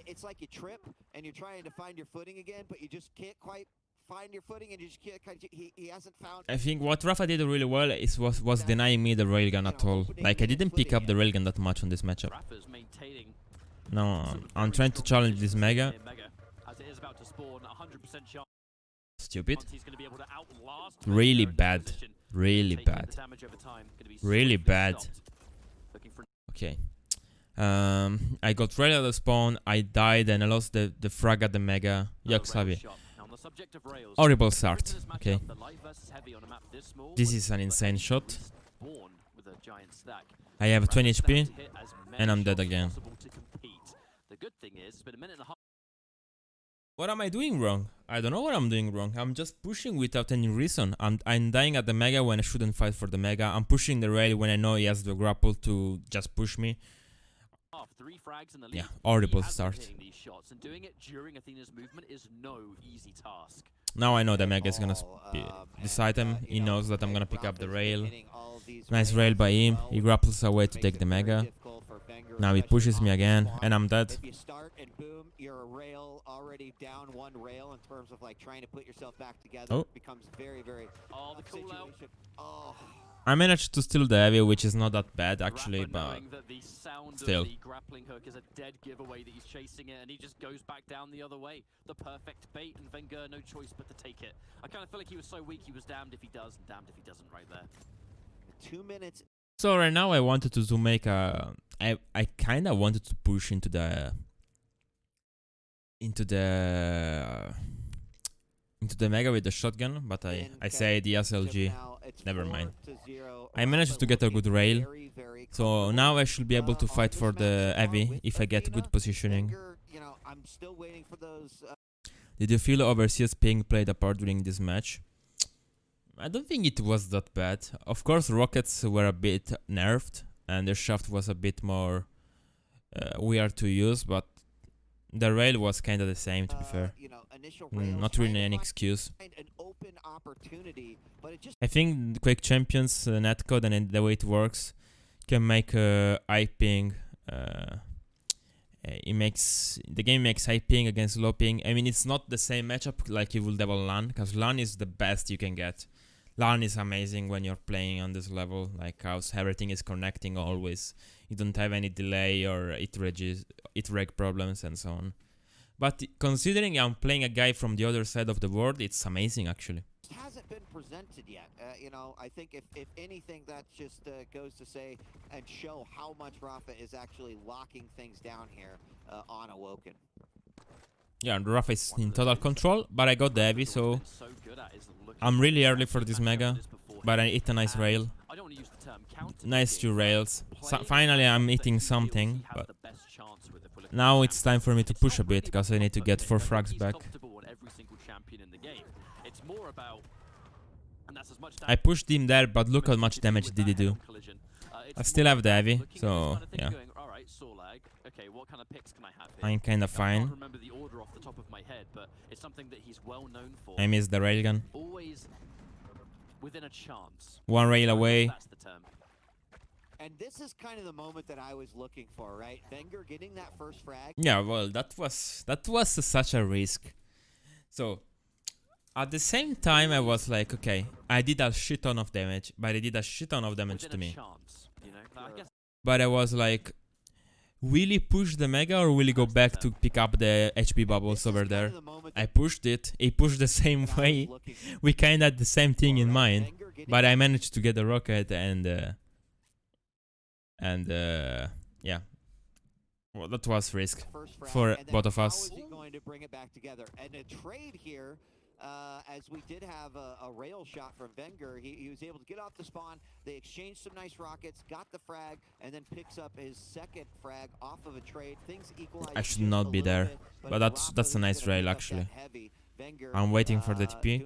It's like you trip and you're trying to find your footing again, but you just can't quite find your footing, and you just can't. He hasn't found. I think what Rapha did really well was denying me the railgun at all. Like I didn't pick up the railgun that much on this matchup. No, I'm trying to challenge this mega. Stupid. Really bad. Really bad. Really bad. Okay. I got railed at the spawn, I died, and I lost the frag at the mega. Xavi. Horrible start. Okay. This is an insane shot. I have 20 HP, and I'm dead again. What am I doing wrong? I don't know what I'm doing wrong. I'm just pushing without any reason. I'm dying at the mega when I shouldn't fight for the mega. I'm pushing the rail when I know he has the grapple to just push me. Yeah, horrible start. Now I know the mega is gonna this item. He knows that I'm gonna pick up the rail. Nice rail by him. He grapples away to take the mega. Now he pushes me again, and I'm dead. If you start and boom, you're a rail already down one rail in terms of like trying to put yourself back together. Oh. It becomes very the cool out. Oh. I managed to steal the heavy, which is not that bad actually, Rapha but knowing that the sound still. of the grappling hook is a dead giveaway that he's chasing it, and he just goes back down the other way. The perfect bait, and VengeurR no choice but to take it. I kind of feel like he was so weak, he was damned if he does, and damned if he doesn't right there. 2 minutes. So right now I wanted to make a... I kind of wanted to push into the Mega with the shotgun, but I say the SLG. Never mind. I managed to get a good rail, so now I should be able to fight for the heavy if I get good positioning. Did you feel overseas ping played a part during this match? I don't think it was that bad. Of course, rockets were a bit nerfed, and the shaft was a bit more weird to use, but the rail was kind of the same, to be fair. Not really any excuse. I think the Quake Champions netcode and the way it works can make high ping. The game makes high ping against low ping. I mean, it's not the same matchup like you will have on LAN, because LAN is the best you can get. LAN is amazing when you're playing on this level, like how everything is connecting always. You don't have any delay or it reg problems and so on. But considering I'm playing a guy from the other side of the world, it's amazing actually. It hasn't been presented yet. You know, I think if anything, that just goes to say and show how much Rapha is actually locking things down here on Awoken. Yeah, Rapha is in total control, but I got the heavy, so I'm really early for this Mega, but I hit a nice rail. Nice 2 rails. So finally I'm hitting something, but now it's time for me to push a bit, because I need to get 4 frags back. I pushed him there, but look how much damage did he do. I still have the heavy, so yeah. Okay, what kind of picks can I have here? I'm kind of fine. I can't remember the order off the top of my head, but it's something that he's well known for. I missed the railgun. Always within a chance. 1 rail away. That's the term. And this is kind of the moment that I was looking for, right? VengeurR getting that first frag. Yeah, well, that was such a risk. So at the same time, I was like, okay, I did a shit ton of damage, but he did a shit ton of damage to me. Chance, you know? I guess But I was like, will he push the Mega or will he go back to pick up the HP bubbles over there? I pushed it. He pushed the same way. We kind of had the same thing in mind, but I managed to get the rocket and yeah. Well, that was risk for both of us. How is he going to bring it back together? And a trade here, as we did have a rail shot from VengeurR. He was able to get off the spawn. They exchanged some nice rockets, got the frag, and then picks up his second frag off of a trade. Things equalize. I should not be there, but that's a nice rail actually. I'm waiting for the TP.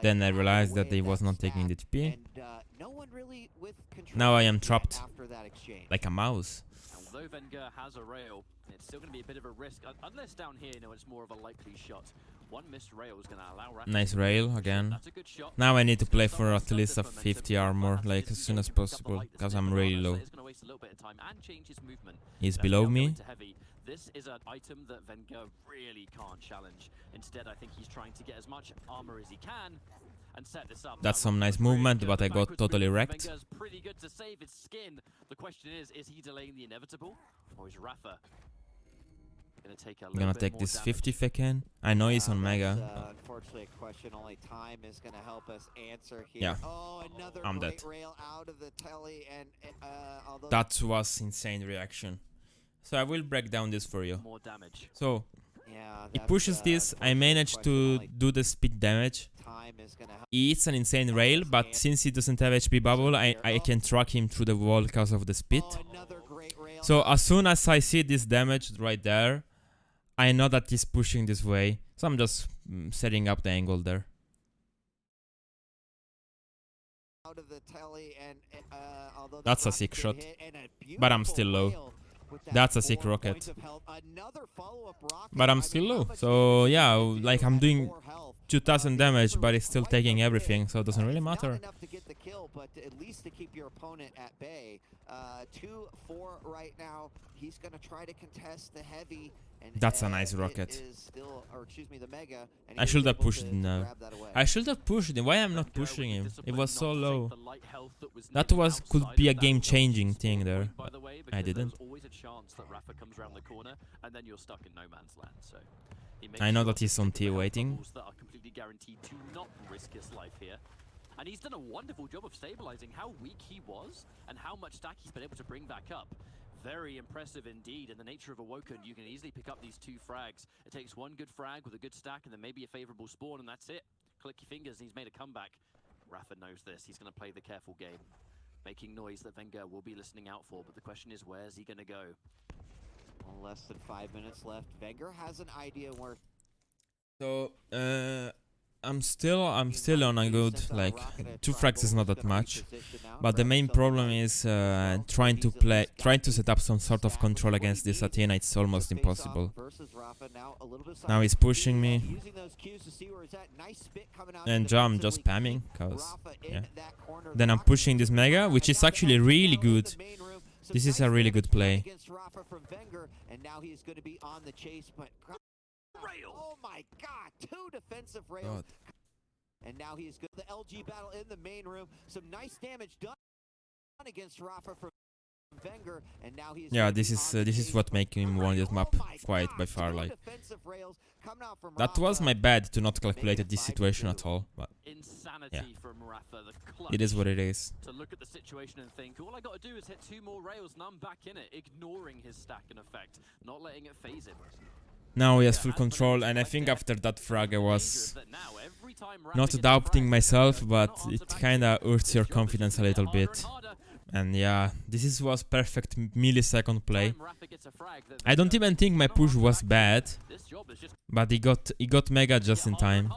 Then I realized that he was not taking the TP. Now I am trapped like a mouse. Although VengeurR has a rail, it's still going to be a bit of a risk. Unless down here, you know, it's more of a likely shot. One missed rail is going to allow Rapha. Nice rail again. That's a good shot. Now I need to play for at least a 50 armor, like as soon as possible, because I'm really low. He's below me. This is an item that VengeurR really can't challenge. Instead, I think he's trying to get as much armor as he can and set this up. That's some nice movement, but I got totally wrecked. VengeurR's pretty good to save his skin. The question is he delaying the inevitable, or is Rapha gonna take a I'm gonna take this 50 if I can. I know he's on Mega. Unfortunately, a question only time is gonna help us answer here. Yeah, oh, another I'm dead. rail out of the telly, and That was insane reaction. So I will break down this for you. More damage. So yeah, he pushes this. I managed to do the speed damage. He hits an insane rail, but since he doesn't have HP bubble, I can track him through the wall because of the speed. So as soon as I see this damage right there, I know that he's pushing this way. So I'm just setting up the angle there. That's a sick shot, but I'm still low. That's a sick rocket, but I'm still low. So yeah, like I'm doing 2000 damage, but it's still taking everything, so it doesn't really matter. kill, but at least to keep your opponent at bay. 2-4 right now. He's going to try to contest the heavy. And That's a nice rocket. Still, or excuse me, the mega. And I should have pushed him now. I should have pushed him. Why I'm not Venger pushing with him? the It was discipline so not to low. take the light health that was That needed was could outside be a of that game-changing spawn thing there. point, by the way, I because didn't. There's always a chance that Rapha comes around the corner and then you're stuck in no man's land. So he makes I know sure that he's to on stick T with the health waiting. levels that are completely guaranteed to not risk his life here. And he's done a wonderful job of stabilizing how weak he was and how much stack he's been able to bring back up. Very impressive indeed. In the nature of Awoken, you can easily pick up these 2 frags. It takes 1 good frag with a good stack and then maybe a favorable spawn, and that's it. Click your fingers and he's made a comeback. Rapha knows this. He's going to play the careful game, making noise that Venger will be listening out for. But the question is, where's he going to go? Well, less than 5 minutes left. Venger has an idea where. So I'm still on a good, like, 2 frags is not that much, but the main problem is trying to set up some sort of control against this Athena. It's almost impossible. Now he's pushing me, and I'm just spamming, cause yeah. Then I'm pushing this mega, which is actually really good. This is a really good play. And now he's going to be on the chase, but oh my god, 2 defensive rails. And now he's got the LG battle in the main room. Some nice damage done against Rapha from Venger, and now he's this is what making him won this map quite by far. Like, that was my bad to not calculate this situation at all, but yeah, from Rapha, the it is what it is. To look at the situation and think, all I got to do is hit 2 more rails and I'm back in it, ignoring his stack and effect, not letting it phase him. Now he has full control, and I think after that frag I was not doubting myself, but it kinda hurts your confidence a little bit. And yeah, this was perfect millisecond play. I don't even think my push was bad, but he got mega just in time.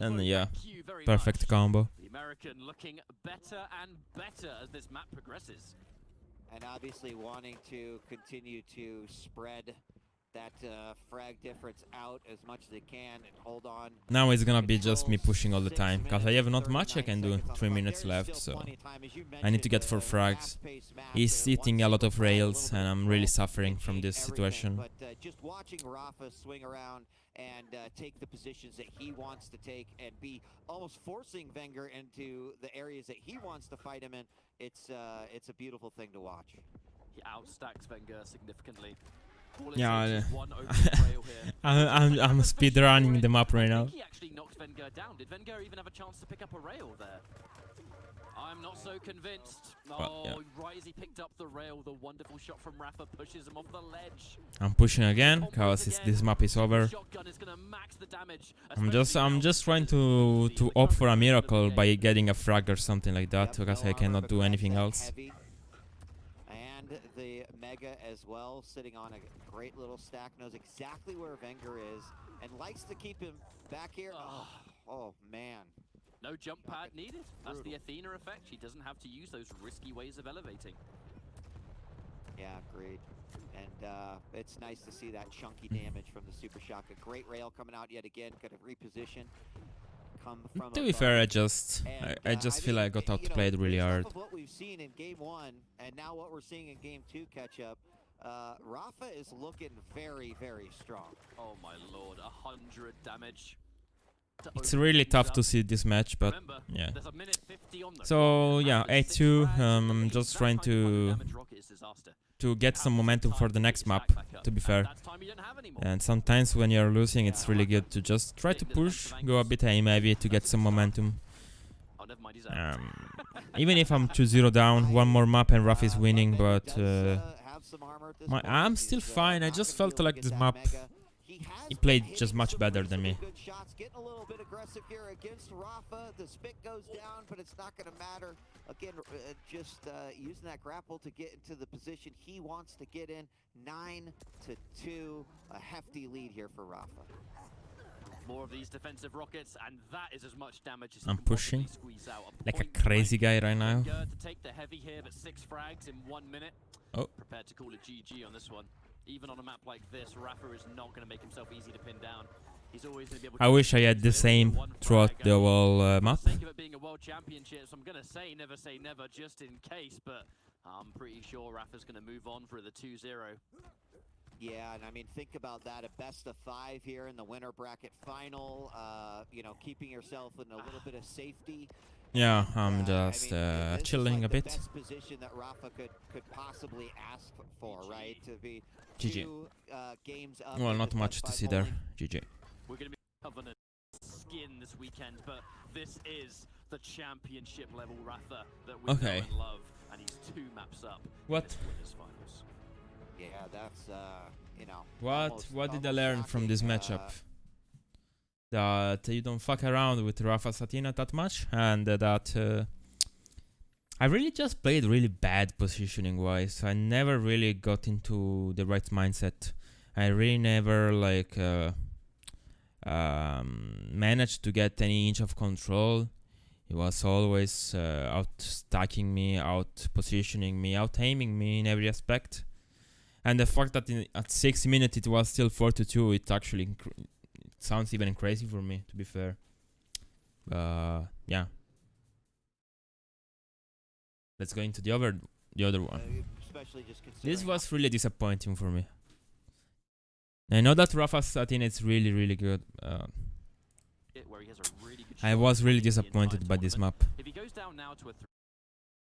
And yeah, perfect combo. The American looking better and better as this map progresses. And obviously wanting to continue to spread that frag difference out as much as they can and hold on. Now it's gonna be just me pushing all the time, cause I have not much I can do. 3 minutes left, so I need to get 4 frags. He's eating a lot of rails, and I'm really suffering from this situation. But just watching Rapha swing around and take the positions that he wants to take and be almost forcing Venger into the areas that he wants to fight him in, it's a beautiful thing to watch. He outstacks Venger significantly. Yeah, I'm speedrunning the map right now. He actually knocked Venger down. Did Venger even have a chance to pick up a rail there? I'm not so convinced. Oh, yeah. Right as he picked up the rail, the wonderful shot from Rapha pushes him off the ledge. I'm pushing again, cause this map is over. I'm just trying to opt for a miracle by getting a frag or something like that, because I cannot do anything else. And the Mega as well, sitting on a great little stack, knows exactly where Venger is, and likes to keep him back here. Oh man. No jump pad needed. That's the Athena effect. She doesn't have to use those risky ways of elevating. Yeah, agreed. And it's nice to see that chunky damage from the Super Shock. A great rail coming out yet again. Got to reposition. To be fair, I just feel I got outplayed really hard. What we've seen in game 1 and now what we're seeing in game 2 catch up, Rapha is looking very, very strong. Oh my lord, 100 damage. It's really tough to see this match, but yeah. So yeah, 8-2. I'm just trying to get some momentum for the next map, to be fair. And sometimes when you're losing, it's really good to just try to push, go a bit A maybe to get some momentum. Even if I'm 2-0 down, 1 more map and Rapha is winning, but I'm still fine. I just felt like this map, he played just much better than me. Good shots, getting a little bit aggressive here against Rapha. The spit goes down, but it's not going to matter. Again, just using that grapple to get into the position he wants to get in. 9-2, a hefty lead here for Rapha. More of these defensive rockets, and that is as much damage as I'm pushing like a crazy guy right now. To take the heavy here, but 6 frags in 1 minute. Oh. Prepared to call it GG on this one. Even on a map like this, Rapha is not going to make himself easy to pin down. He's always going to be able I to wish I had the same throughout the whole For the map. sake of it being a world championships, I'm going to say never just in case, but I'm pretty sure Rapha's going to move on for the 2-0. Yeah, and I mean, think about that, a best of 5 here in the winner bracket final, you know, keeping yourself in a little bit of safety. Yeah, And, I'm just this is chilling like a bit. the best position that Rapha could possibly ask for, right? To be GG. 2 games up. Well, in not the much to best see five there. polling. GG. We're going to be Covenant skin this weekend, but this is the championship level Rapha that we know Okay. and love, and he's 2 maps up. What? In this winners finals. Yeah, that's, you know. What did I almost learn from this shocking, matchup? That you don't fuck around with Rapha Satina that much, and that I really just played really bad positioning wise. I never really got into the right mindset. I really never like managed to get any inch of control. He was always out stacking me, out positioning me, out aiming me in every aspect. And the fact that at 6 minutes it was still 4-2, it actually it sounds even crazy for me, to be fair. Yeah. Let's go into the other one. especially just This considering was really disappointing for me. I know that Rapha Satin is really, really good. Where he has a really good I shot was really the entire disappointed by this tournament. map. If he goes down now to a 3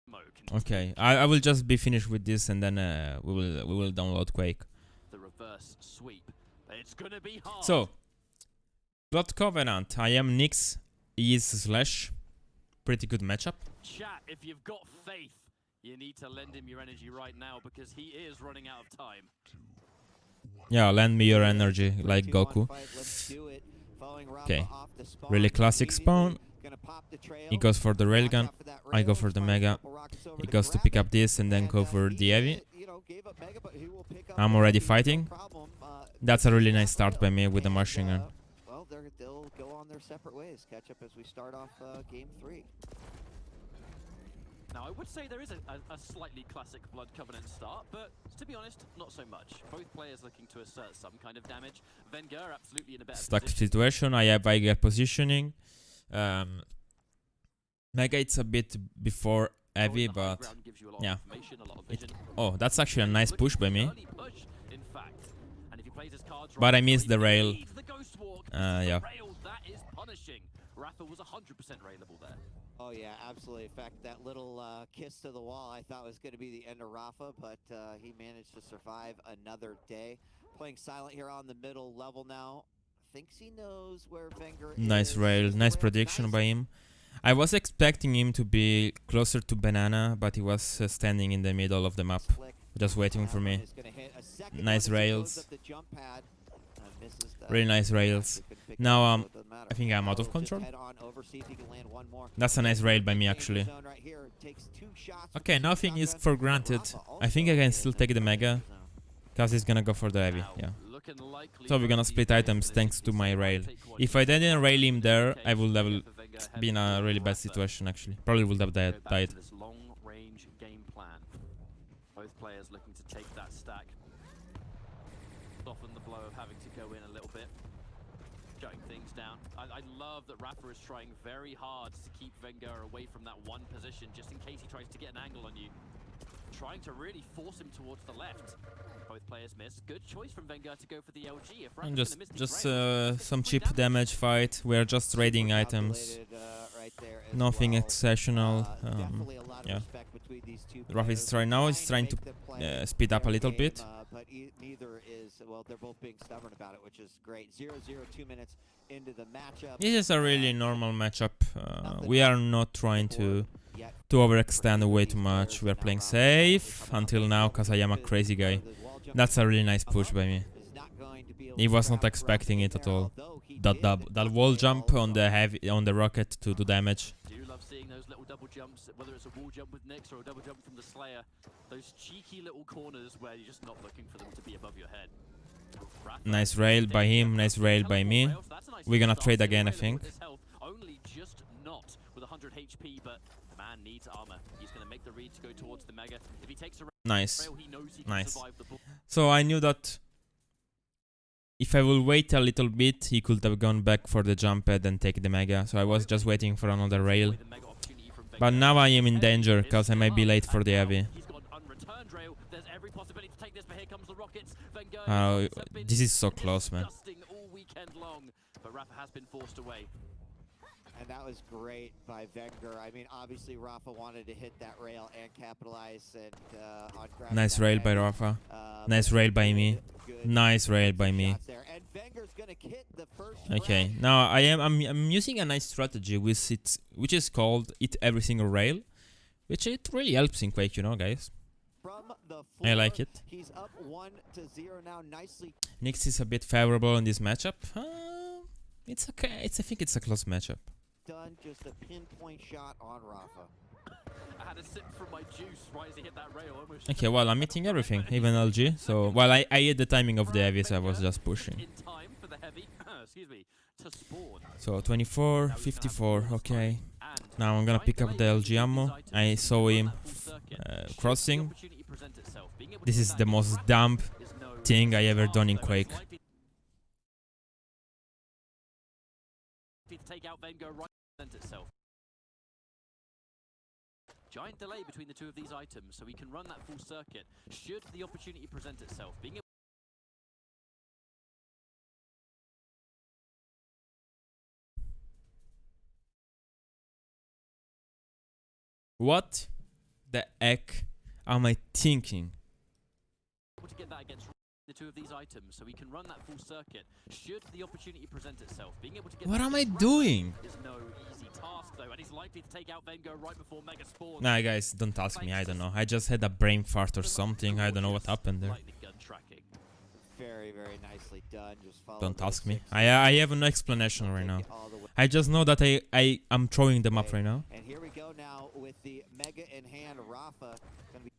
smoke, Okay, I will just be finished with this, and then we will download Quake. the reverse sweep. It's gonna be hard. So, Blood Covenant. I am Nyx. He is Slash. Pretty good matchup. Chat, if you've got faith, you need to lend him your energy right now because he is running out of time. Yeah, lend me your energy, Three, like two, one, Goku. fight, let's do it. Following Rapha Okay. off the spawn, Really classic spawn. gonna pop the trail. He goes for the railgun. After that I go rail, for the fires a Mega. couple rockets over He to goes to grab pick it. up this and then And, go for he, the heavy. you know, gave up Mega, but he will pick up I'm the already heavy, no fighting. problem. That's a really nice Rapha, start by me with the and, machine gun. Well, they'll go on their separate ways. Catch up as we start off game 3. Now, I would say there is a slightly classic Blood Covenant start, but to be honest, not so much. Both players looking to assert some kind of damage. VengeurR absolutely in a better Stuck position. situation. I have Eiger positioning. Mega it's a bit before heavy, Going the high but ground gives you a lot of yeah. information, a lot of vision. Oh, that's actually a nice push by me. Early push, in fact. And if he plays his cards But right, I missed the rail. leads the ghost walk. This is the Yeah. rail that is punishing. Rapha was 100% railable there. Oh yeah, absolutely. In fact, that little kiss to the wall I thought was going to be the end of Rapha, but he managed to survive another day. Playing silent here on the middle level now. Thinks he knows where VengeurR is. Nice rail, nice prediction by him. I was expecting him to be closer to Banana, but he was standing in the middle of the map, just waiting for me. Nice rails. Really nice rails. Now I think I'm out of control. That's a nice rail by me actually. Okay, nothing is for granted. I think I can still take the Mega, because he's gonna go for the heavy, yeah. So we're gonna split items thanks to my rail. If I didn't rail him there, I would have been in a really bad situation actually. Probably would have died. This long-range game plan. Both players looking to take that stack. Soften the blow of having to go in a little bit. Shutting things down. I love that Rapha is trying very hard to keep VengeurR away from that one position, just in case he tries to get an angle on you. Trying to really force him towards the left. Both players miss. Good choice from VengeurR to go for the LG. If And Rapha's gonna miss these just rails, some cheap damage fight. We're just raiding items. Nothing exceptional. Yeah. Rapha is trying now. He's trying to speed up a little bit. But neither is, well, they're both being stubborn about it, which is great. 0-0, 2 minutes into the matchup. This is a really normal matchup. We are not trying to overextend way too much. We are playing safe until now, because I am a crazy guy. That's a really nice push by me. He was not expecting it at all. That wall jump on the rocket to do damage. do love seeing those little double jumps, whether it's a wall jump with Nyx or a double jump from the Slayer. Those cheeky little corners where you're just not looking for them to be above your head. Rapha Nice rail by him, nice rail by me. We're gonna trade again, I think. Only just not with 100 HP, but the man needs armor. He's going to make the read to go towards the Mega. If he takes a Nice. rail, he knows he can Nice. survive the ball. So I knew that if I will wait a little bit, he could have gone back for the jump pad and take the Mega. So I was just waiting for another rail. But now I am in danger, because I might be late for the heavy. This is so close, man. But Rapha has been forced away. And that was great by Venger. I mean, obviously Rapha wanted to hit that rail and capitalize and on grabbing Nice that rail by heavy. Rapha. Nice rail by me. Nice rail by me. And Venger's gonna hit the first Okay, rail. now I'm using a nice strategy which is called eat every single rail, which it really helps in Quake, you know, guys. From the I floor, like it. He's up 1-0 now, nicely. Nyx is a bit favorable in this matchup. It's okay. I think it's a close matchup. Done, just a pinpoint shot on Rapha. I had a sip from my juice right as he hit that rail. Almost. Okay, well, I'm hitting everything, even LG. So, well, I hit the timing of the heavy, so I was just pushing. In time for the heavy, excuse me, to spawn. So, 24, 54, okay. Now I'm gonna pick up the LG ammo. I saw him crossing. This is the most dumb thing I ever done in Quake. To take out VengeurR right itself. Giant delay between the two of these items, so he can run that full circuit should the opportunity present itself. Being able What the heck am I thinking? to get that against the two of these items, so he can run that full circuit should the opportunity present itself. Being able to get What that am I against doing? Rapha is no easy task though, and he's likely to take out Vengo right before Mega spawns. Nah, guys, don't ask me. I don't know. I just had a brain fart or something. I don't know what happened there. Lightning gun tracking. Very, very nicely done. Just follow Don't those ask me. 6 I have no explanation right now. all the way. I just know that I am throwing them up right now. And here we go now with the Mega in hand. Rapha gonna be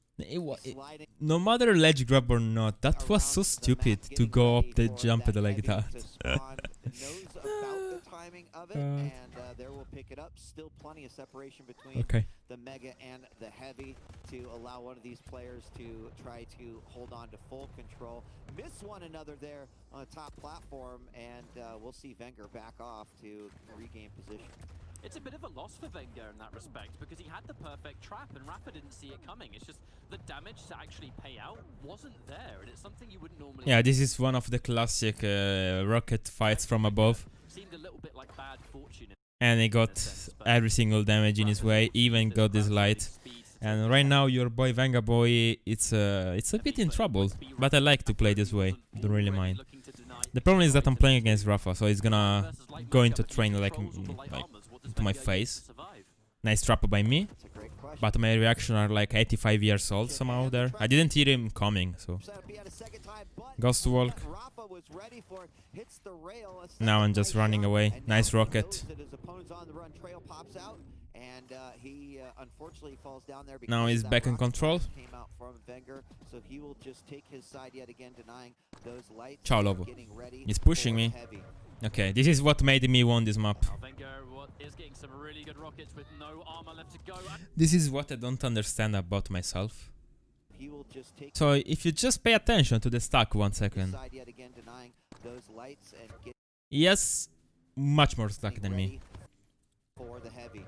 sliding No matter ledge grab or not, that was so around the stupid map, to getting go up ready the for jump like heavy that. to spawn. Knows about the timing of it, and there will pick it up. Still plenty of separation between Okay. the Mega and the Heavy to allow one of these players to try to hold on to full control. Miss one another there on the top platform, and we'll see Venger back off to regain position. It's a bit of a loss for Vengo in that respect because he had the perfect trap and Rapha didn't see it coming. It's just the damage to actually pay out wasn't there, and it's something you wouldn't normally. Yeah, this is one of the classic rocket fights from above. Seemed a little bit like bad fortune. And he got every single damage in his way, even got this light. And right now your boy Venga Boy, it's a bit in trouble. But I like to play this way, don't really mind. The problem is that I'm playing against Rapha, so he's gonna go into train like into my face. Nice trap by me, That's a great question. but my reaction are like 85 years old somehow there. I didn't hear him coming, so Ghost Walk. Rapha was ready for it, hits the rail, a Now I'm second just nice running shot, away. and Nice now he rocket. knows that his opponent's on the run. Trail pops out, and he unfortunately falls down there. Now because he's that back in rocket control. blast Came out from Venger, so he will just take his side yet again, denying those lights. Ciao, and Lobo. getting ready He's pushing for me. heavy. Okay, this is what made me won this map. Vengo is getting some really good rockets with no armor left to go. This is what I don't understand about myself. He will just take So if you just pay attention to the stack 1 his second. side yet again, denying those lights and getting He has much more stack than me. ready for the heavy.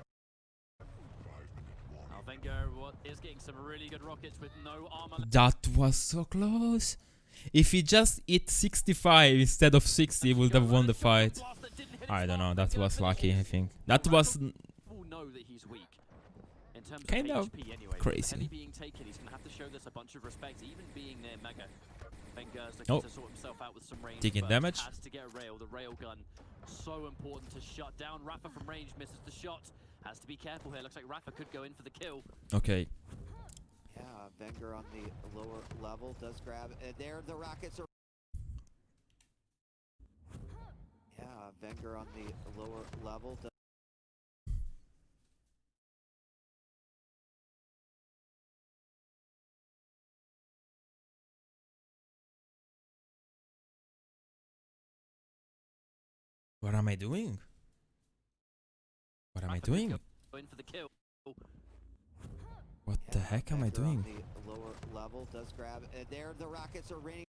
Vengo is getting some really good rockets with no armor left. That was so close. If he just hit 65 instead of 60, he would have won the fight. I don't know, that was lucky, I think. That was Will know that he's weak. In terms kind of HP anyway. crazy. Heavy being taken, he's gonna have to show this a bunch of respect, even being near Mega. Venger's looking Oh. to sort himself out with some range. Taking first. damage. Has to get a rail. The rail gun, so important to shut down. Rapha from range misses the shot. Has to be careful here. Looks like Rapha could go in for the kill. okay. Yeah, Venger on the lower level does grab. There, the rockets are. Yeah, Venger on the lower level. What am I doing? What am I Rapha could doing? Go in for the kill. What the heck am I Venger doing? On the lower level does grab. There, the rockets are raining.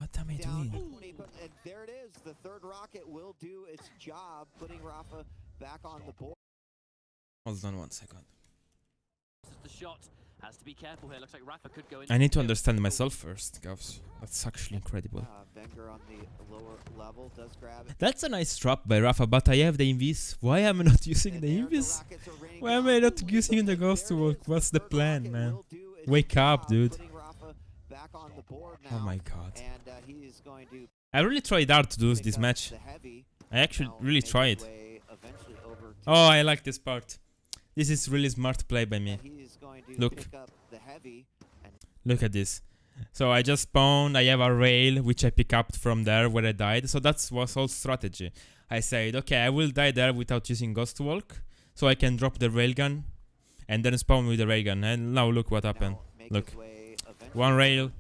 What am I down doing? 20, and there it is. The third rocket will do its job, putting Rapha back on the board. Hold on 1 second. The shot has to be careful here. Looks like Rapha could go in. I need to understand myself first, guys. That's actually incredible. Venger on the lower level does grab it. That's a nice trap by Rapha, but I have the invis. Why am I not using the invis? Why am I not using the ghost to work? What's the plan, man? Wake up, dude. Oh my god. I really tried hard to lose this match. I actually really tried. Oh, I like this part. This is really smart play by me. Look. Look at this. So I just spawned, I have a rail which I pick up from there where I died. So that was all strategy. I said, okay, I will die there without using Ghost Walk. So I can drop the railgun and then spawn with the railgun. And now look what happened. Look. 1 rail,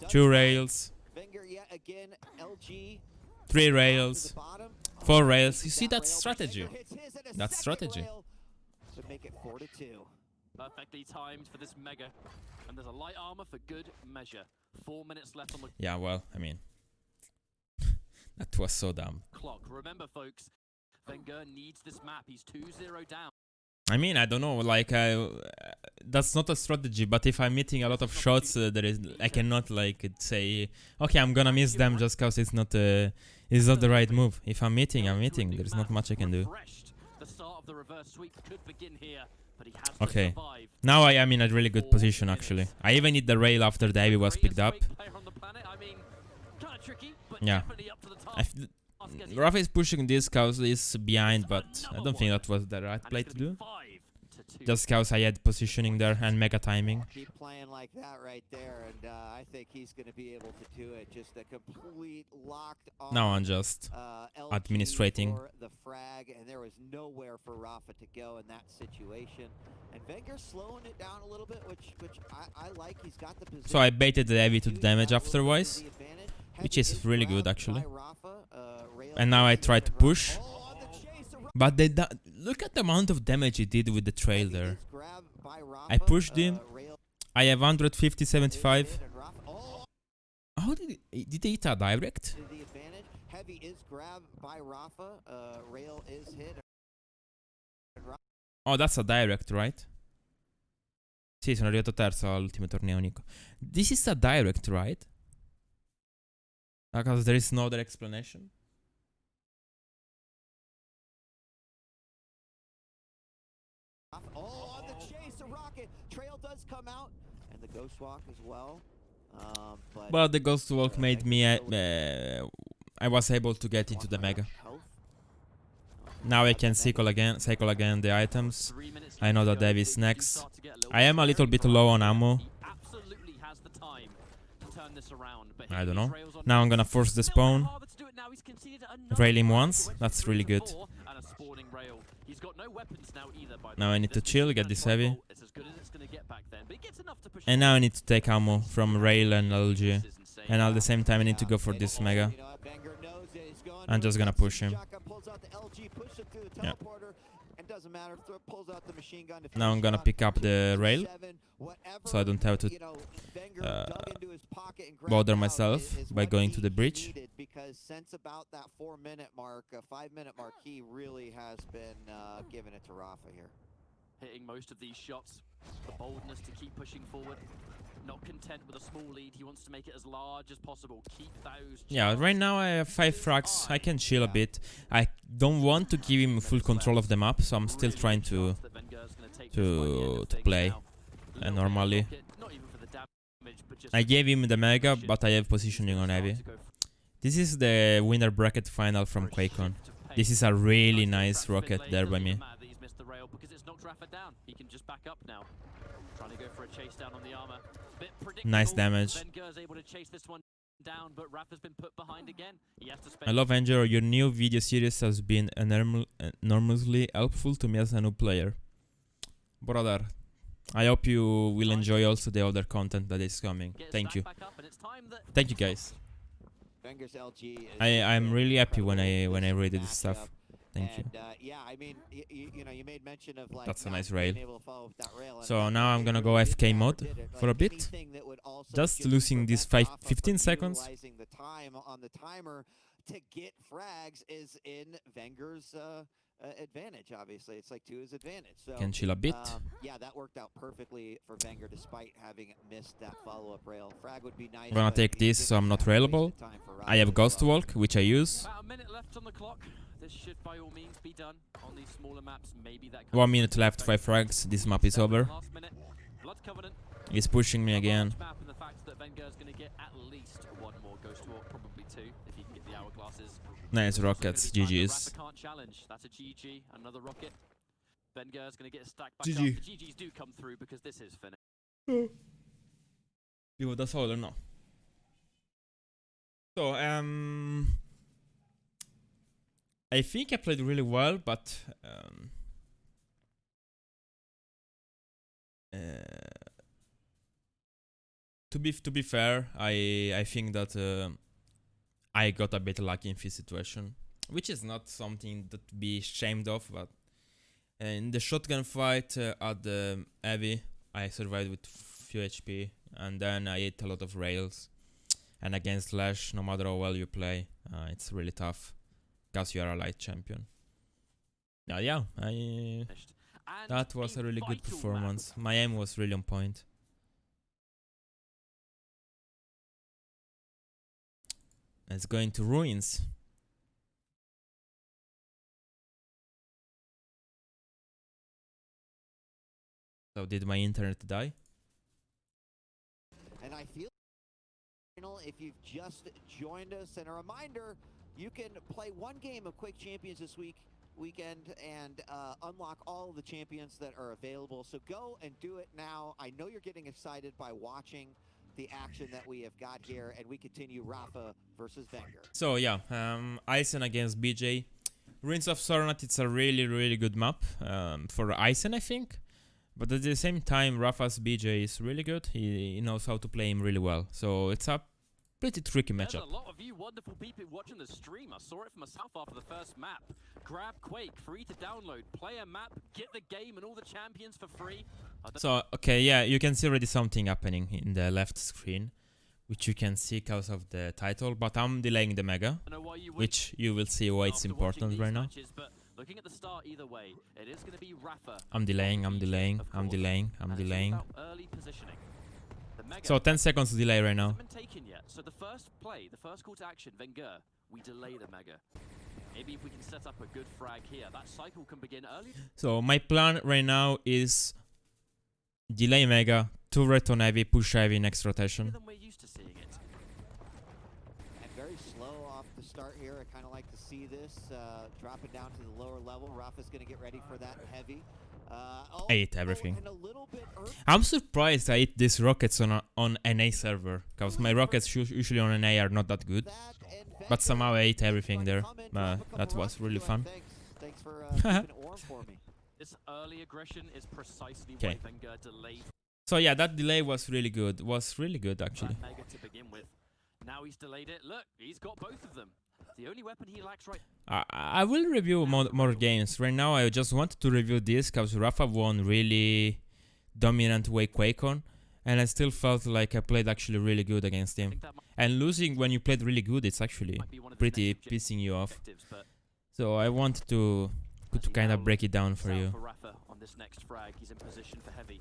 2 rails, 3 rails, 4 rails. You see, that's strategy. That's strategy. To make it 4-2. Perfectly timed for this mega. And there's a light armor for good measure. 4 minutes left on the Yeah, well, I mean, that was so dumb. clock. Remember, folks, Wenger needs this map. He's 2-0 down. I mean, I don't know, like, that's not a strategy, but if I'm hitting a lot of shots, I cannot, like, say, okay, I'm gonna miss them just cause it's not the right move. If I'm hitting, I'm hitting. There's not much I can do. The start of the reverse sweep could begin here, but he has Okay, to survive. now I am in a really good position, actually. I even hit the rail after the heavy was picked up. Yeah. Rapha is pushing this cause he's behind, but I don't think that was the right play to do. Just cause I had positioning there and mega timing. Keep playing like that right there, and I think he's going to be able to do it. Just a complete locked on. Now I'm just administrating. The frag, and there was nowhere for Rapha to go in that situation. And Wenger slowing it down a little bit, which I like. He's got the position. So I baited the heavy to the damage afterwards, which is really good actually. And now I try to push. But look at the amount of damage he did with the trail there. I pushed him. I have 150, 75. How did he hit a direct? Oh, that's a direct, right? Sì, sono arrivato terzo all'ultimo torneo, Nico. This is a direct, right? Because there is no other explanation. Oh, on the chase, a rocket. Trail does come out, and the ghost walk as well. But the ghost walk made me. I was able to get into the mega. Now I can cycle again the items. I know that Dave is next. I am a little bit low on ammo. I don't know. Now I'm gonna force the spawn. Rail him once. That's really good. Now I need to chill, get this heavy. And now I need to take ammo from rail and LG. And at the same time I need to go for this mega. I'm just gonna push him. Yeah. Now I'm gonna pick up the rail, so I don't have to bother myself by going to the bridge. Because since about that 4-minute mark, 5-minute mark, he really has been giving it to Rapha here. Hitting most of these shots, the boldness to keep pushing forward. Not content with a small lead, he wants to make it as large as possible. Keep those. Yeah, right now I have 5 frags. I can chill a bit. I don't want to give him full control of the map, so I'm still trying to play normally. I gave him the mega, but I have positioning on heavy. This is the winner bracket final from Quake. This is a really nice rocket there by me. Nice damage. I love VengeurR. Your new video series has been enormously helpful to me as a new player. Brother, I hope you will enjoy also the other content that is coming. Thank you. Thank you guys. I'm really happy when I read this stuff. Thank you. Yeah, I mean, you know, you made mention of like That's a not nice being rail. able to follow up that rail, and So now if I'm they gonna go really did FK that or mode did it, for a like, bit. anything that would also Just losing these prevent Rapha 15 from seconds. utilizing the time on the timer to get frags is in VengeurR's advantage. Obviously, it's like to his advantage. So Can chill a bit. yeah, that worked out perfectly for VengeurR despite having missed that follow-up rail. Frag would be nice. I'm gonna but take he this didn't so I'm not have wasted railable. time for I Rapha have as Ghost well. Walk, which I use. About a minute left on the clock. This should by all means be done on these smaller maps. Maybe that 1 minute left, 5 frags. This map is over. Last minute. Blood Covenant. He's pushing me again. Map and the fact that VengeurR's going to get at least one more Ghost Walk, probably 2 if he can get the hourglasses. Nice rockets, GG's. Rapha can't challenge. That's a GG. Another rocket. VengeurR's going to get a stack back GG. up. The GGs do come through because this is finished. Jo, da sa du nå. So, I think I played really well, but to be fair, I think that I got a bit lucky in this situation, which is not something that to be ashamed of. But in the shotgun fight at the heavy, I survived with few HP, and then I ate a lot of rails. And against Lash, no matter how well you play, it's really tough, because you are a light champion. Yeah, that was a really good performance. My aim was really on point. Let's go into ruins. So did my internet die? And I feel if you've just joined us, and a reminder, you can play one game of Quake Champions this weekend and unlock all of the champions that are available. So go and do it now. I know you're getting excited by watching the action that we have got here, and we continue Rapha versus VengeurR. So yeah, Isen against BJ. Ruins of Sornat, it's a really good map for Isen, I think. But at the same time, Rapha's BJ is really good. He knows how to play him really well. So it's a pretty tricky matchup. There's a lot of you wonderful people watching the stream. I saw it for myself after the first map. Grab Quake, free to download. Play a map, get the game and all the champions for free. So, okay, yeah, you can see already something happening in the left screen, which you can see because of the title. But I'm delaying the mega, which you will see why it's important right now. Looking at the start either way, it is going to be Rapha. I'm delaying. So 10 seconds delay right now. Taken yet. So the first play, the first call to action, VengeurR, we delay the mega. Maybe if we can set up a good frag here, that cycle can begin early. So my plan right now is delay mega, turret on heavy, push heavy next rotation. We're used to seeing it. And very slow off the start here. I kind of like to see this. Drop it down to the lower level. Rapha's going to get ready for that heavy. I ate everything. And a little bit I'm surprised I ate these rockets on NA server, because my rockets usually on NA are not that good. But somehow I ate everything there. That was really fun. Thanks for keeping it warm for me. This early aggression is precisely why VengeurR delayed. So yeah, that delay was really good. Actually. Mega to begin with. Now he's delayed it. Look, he's got both of them. The only weapon he lacks right. I will review more games. Right now I just wanted to review this because Rapha won really dominant way Quake on, and I still felt like I played actually really good against him. And losing when you played really good, it's actually pretty pissing you off. So I wanted to kind of break it down for you.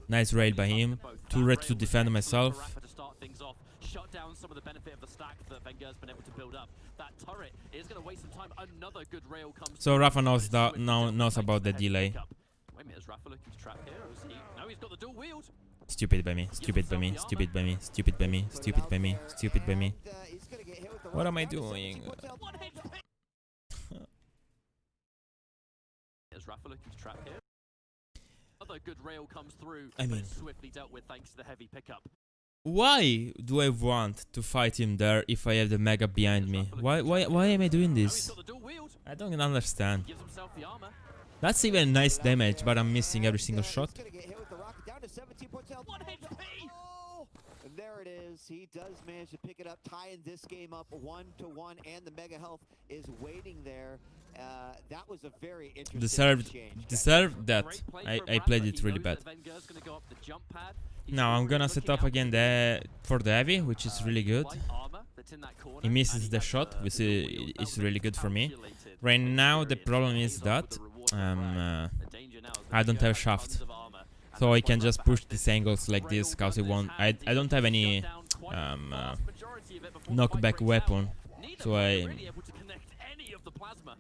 Nice raid by him. Turret to defend myself. Shut down some of the benefit of the stack that VengeurR's been able to build up. That turret is going to waste some time. Another good rail comes. So Rapha knows about the delay. Wait a minute, is Rapha looking to trap here? Or is he? No, he's got the dual wield. Stupid by me. What am I doing? Is Rapha looking to trap here? Another good rail comes through. I mean, swiftly dealt with thanks to the heavy pickup. Why do I want to fight him there if I have the mega behind me? Why am I doing this? I don't understand. That's even nice damage, but I'm missing every single shot. And there it is. He does manage to pick it up, tying this game up 1-1, and the mega health is waiting there That was a very interesting Deserved exchange. that. Great play I from played Rapha. it He really knows bad. that VengeurR's gonna go up the jump pad. He's Now I'm already gonna looking set up out again for for the heavy, which is really good. light armor that's in that corner, He and misses he the has shot, which the dual wield. That is was a really good for me. calculated Right now the experience. problem It is pays off that with the reward for frag. The danger now is that I don't Venger have has shaft, tons of armor, and so I that's why can just Rapha push has these this angles like this, railgun cause it in his won't. hands. He I don't have can any shut down quite the vast majority of it before the fight knockback breaks out. weapon, Neither so player really able to connect any of the plasma.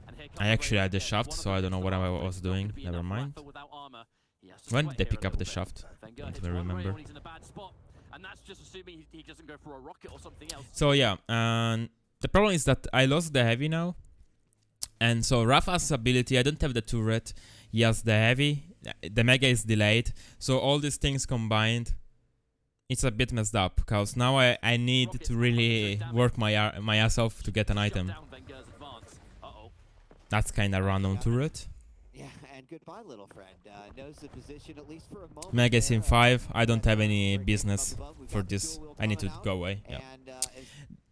And here comes I actually the had the railgun. shaft, One of so the I don't know what I biggest was advantages is not doing. gonna be Never enough mind. Rapha without armor. He has to When sweat did they here a pick up little the bit. shaft? Venger Don't hits even one way remember. when he's in a bad spot, and that's just assuming he doesn't go for a rocket or something else. So yeah, the problem is that I lost the heavy now, and so Rapha's ability, I don't have the turret. He has the heavy, the mega is delayed, so all these things combined, it's a bit messed up. Cause now I need to really work my ass off to get an item. Shut down Venger's advance. Uh-oh. That's kind of random turret. Yeah, and goodbye, little friend. Knows the position at least for a moment. Mega is in there. 5. I don't have But, any we're getting business above. We've for got the this. dual wheel I need to coming out, go away. Yeah. and, as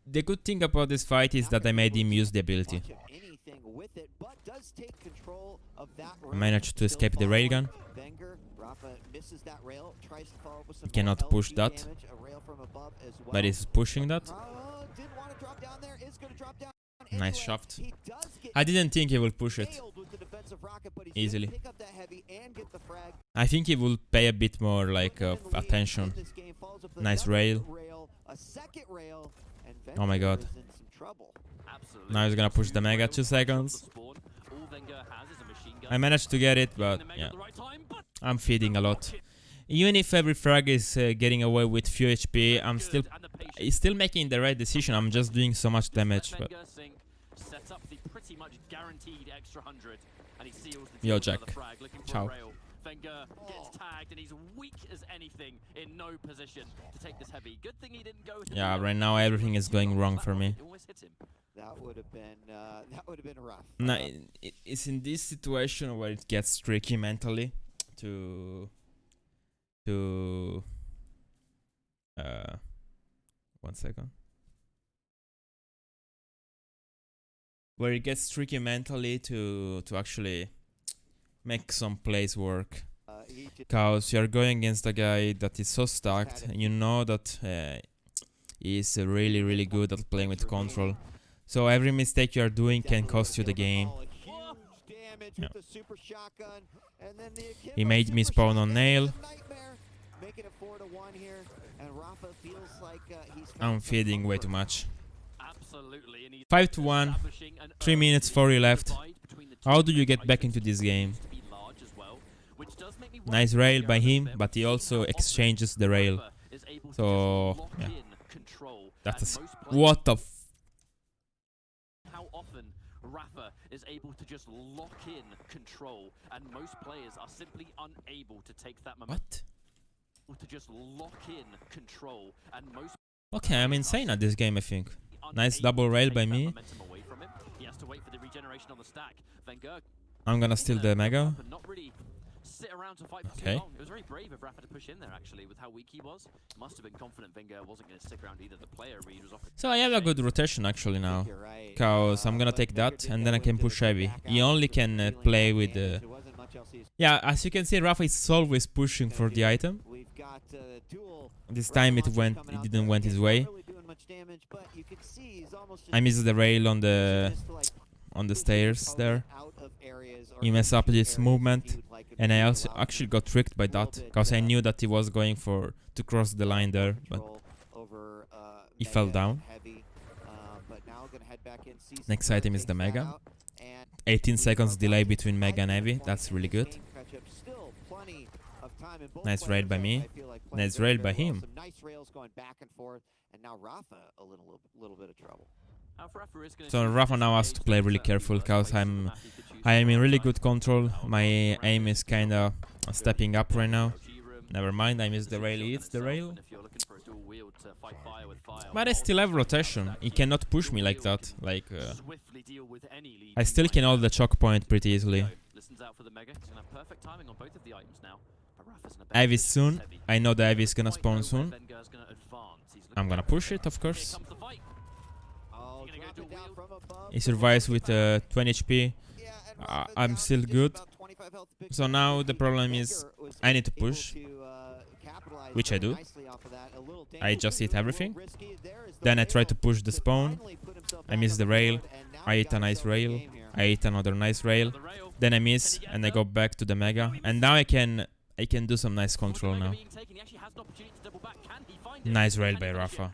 The good thing about this fight is that I made him use the ability. much of anything with it, but does take control of that I round. managed to Still escape the following railgun. Wenger, Rapha misses that rail, tries to follow up with some Cannot more push LG that. damage, a rail from above as well. But he's pushing that. Didn't want to drop down there, is going to drop down Nice anyway. shaft. He does get I didn't think he will push it nailed with the defensive rocket, but he's easily. gonna pick up that heavy and get the frag. I think he will pay a bit more like Looking in the lead attention. in this game, follows up with Nice another rail. a second rail, and Oh my Venger god. is in some trouble. Absolutely. Now he's gonna push the mega 2 seconds. All Venger has is a machine gun. I managed to get it, but Getting the mega yeah, at the right time, but I'm feeding a lot. Even if every frag is getting away with few HP, I'm good, still and the patience. he's still making the right decision. I'm just doing so much damage. But Venger sync sets up the pretty much guaranteed extra 100, and he seals the Yo, deal with another Jack. frag, looking for Ciao. a rail. Venger gets tagged, and he's weak as anything, in no position to take this heavy. Good thing he didn't go with the yeah, rail. right now everything is going wrong for me. It almost hit him. That would have been rough. No, it's in this situation where it gets tricky mentally to 1 second. Where it gets tricky mentally to actually make some plays work. He just Cause you're going against a guy that is so stacked, and you know that he's really good at playing with control. So every mistake you are doing can cost you the game. Oh, a huge damage Yeah. with the super shotgun, and then the He Akimbo made me super spawn on shotgun nail. is a nightmare, making it 4-1 here, and Rapha feels like he's I'm coming from feeding way too comfort. much. Absolutely. And he's 5-1. establishing an 3 minutes, early 40 left. divide between the How two do you get back items. into this game? To be large as well, which does make me wonder Nice if rail Venger by has him, been but he seeing also how often exchanges the rail. Rapha is able to So, just lock yeah. in control, That's and a most players- what the how often Rapha is able to just lock in control, and most players are simply unable to take that momentum. What? To just lock in control, and most Okay, I'm insane at this game, I think. Nice unable double to rail take by that me. momentum away from him. He has to wait for the regeneration on the stack. Venger I'm gonna steal the mega. and not really sit around to fight for Okay. too long. It was very brave of Rapha to push in there, actually, with how weak he was. Must have been confident Venger wasn't going to stick around either. The player read was off. So I have a good rotation actually now. You're right. Cause I'm gonna But take Venger that did and go then I with can the push heavy. back He out, only was can feeling play that with damage. the... There wasn't much else he's Yeah, as you can see, Rapha is always pushing gonna for do. the item. We've got dual This rocket time launchers coming it out didn't there. went his Again, way. not really doing much damage, but you can see he's almost I missed the rail on the just to, like, push stairs his there. opponent out of areas or He messed up into this areas he movement, would like him and to I be, also allowing actually him got tricked by a little that, bit, cause I knew that he was going to cross the line there, but control over, he fell Mega down. Heavy, but now gonna head back in, sees Next the item is takes the that mega. out, and 18 he's seconds about delay to between mega and tighten heavy. point That's in really this good. game catch-up. Still plenty of time in both Nice rail players by are, me. I feel like, playing Nice very, rail very by well. him. Some nice rails going back and forth, and now Rapha a little bit of trouble. So Rapha now has to play really careful, cause I am in really good control. My aim is kinda stepping up right now. Never mind, I missed the rail. He hits the rail. But I still have rotation. He cannot push me like that. Like, I still can hold the choke point pretty easily. Heavy soon. I know the heavy is gonna spawn soon. I'm gonna push it, of course. Oh, He's gonna drop go it to down wheel. from above. He survives with 20 HP. Yeah, and Rapha I'm down still just good. about 25 health to pick So up now the the lead. problem is Venger was I need to able push, capitalize which I very do. nicely off of that. A little I dangerous, just hit a little everything. risky. There is the Then I try rail to push the to spawn. finally put himself I back miss on the rail. board, and now I he hit a got nice himself a rail. game here. I hit another nice rail. The rail. Then I miss and I go back to the mega. And now I can do some nice control now. Nice rail by Rapha.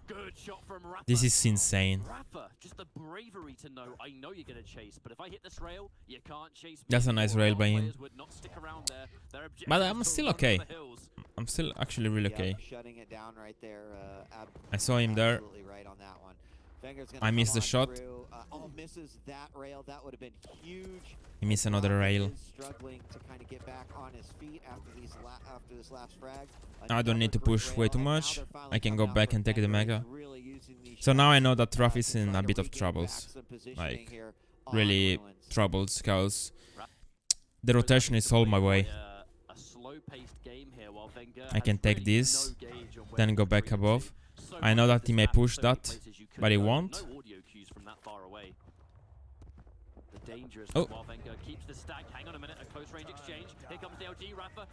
This is insane. Rapha, just the bravery to know I know you're gonna chase, but if I hit this rail, you can't chase me. That's a nice rail by him. Players would not stick around there. Their objective But is I'm to still run okay. for the hills. I'm still actually really okay. Shutting it down right there. I saw him there. Absolutely right on that one. Venger's gonna I missed come the on shot. through. Misses that rail. That would have been huge. He missed another Rapha rail. is struggling to kind of get back on his feet after this last frag. I don't need to Another push great way rail, too and now much. they're finally I can coming go out back for and take the Venger. mega. He's really using these So now I shots, know that Raph is to in try a to bit of regain back troubles. some positioning Like, here on really Ruins. troubles because the rotation is all my way. A slow-paced game here while Wenger I can has take really this, no gauge on where then to go back retreat above. to. So I know much that of he this may map, push so many that, places you could but he go. won't. No audio cues from that far away. The dangerous Oh. while Wenger keeps the stack. Hang on a minute, a close range exchange. Here comes the LG Rapha.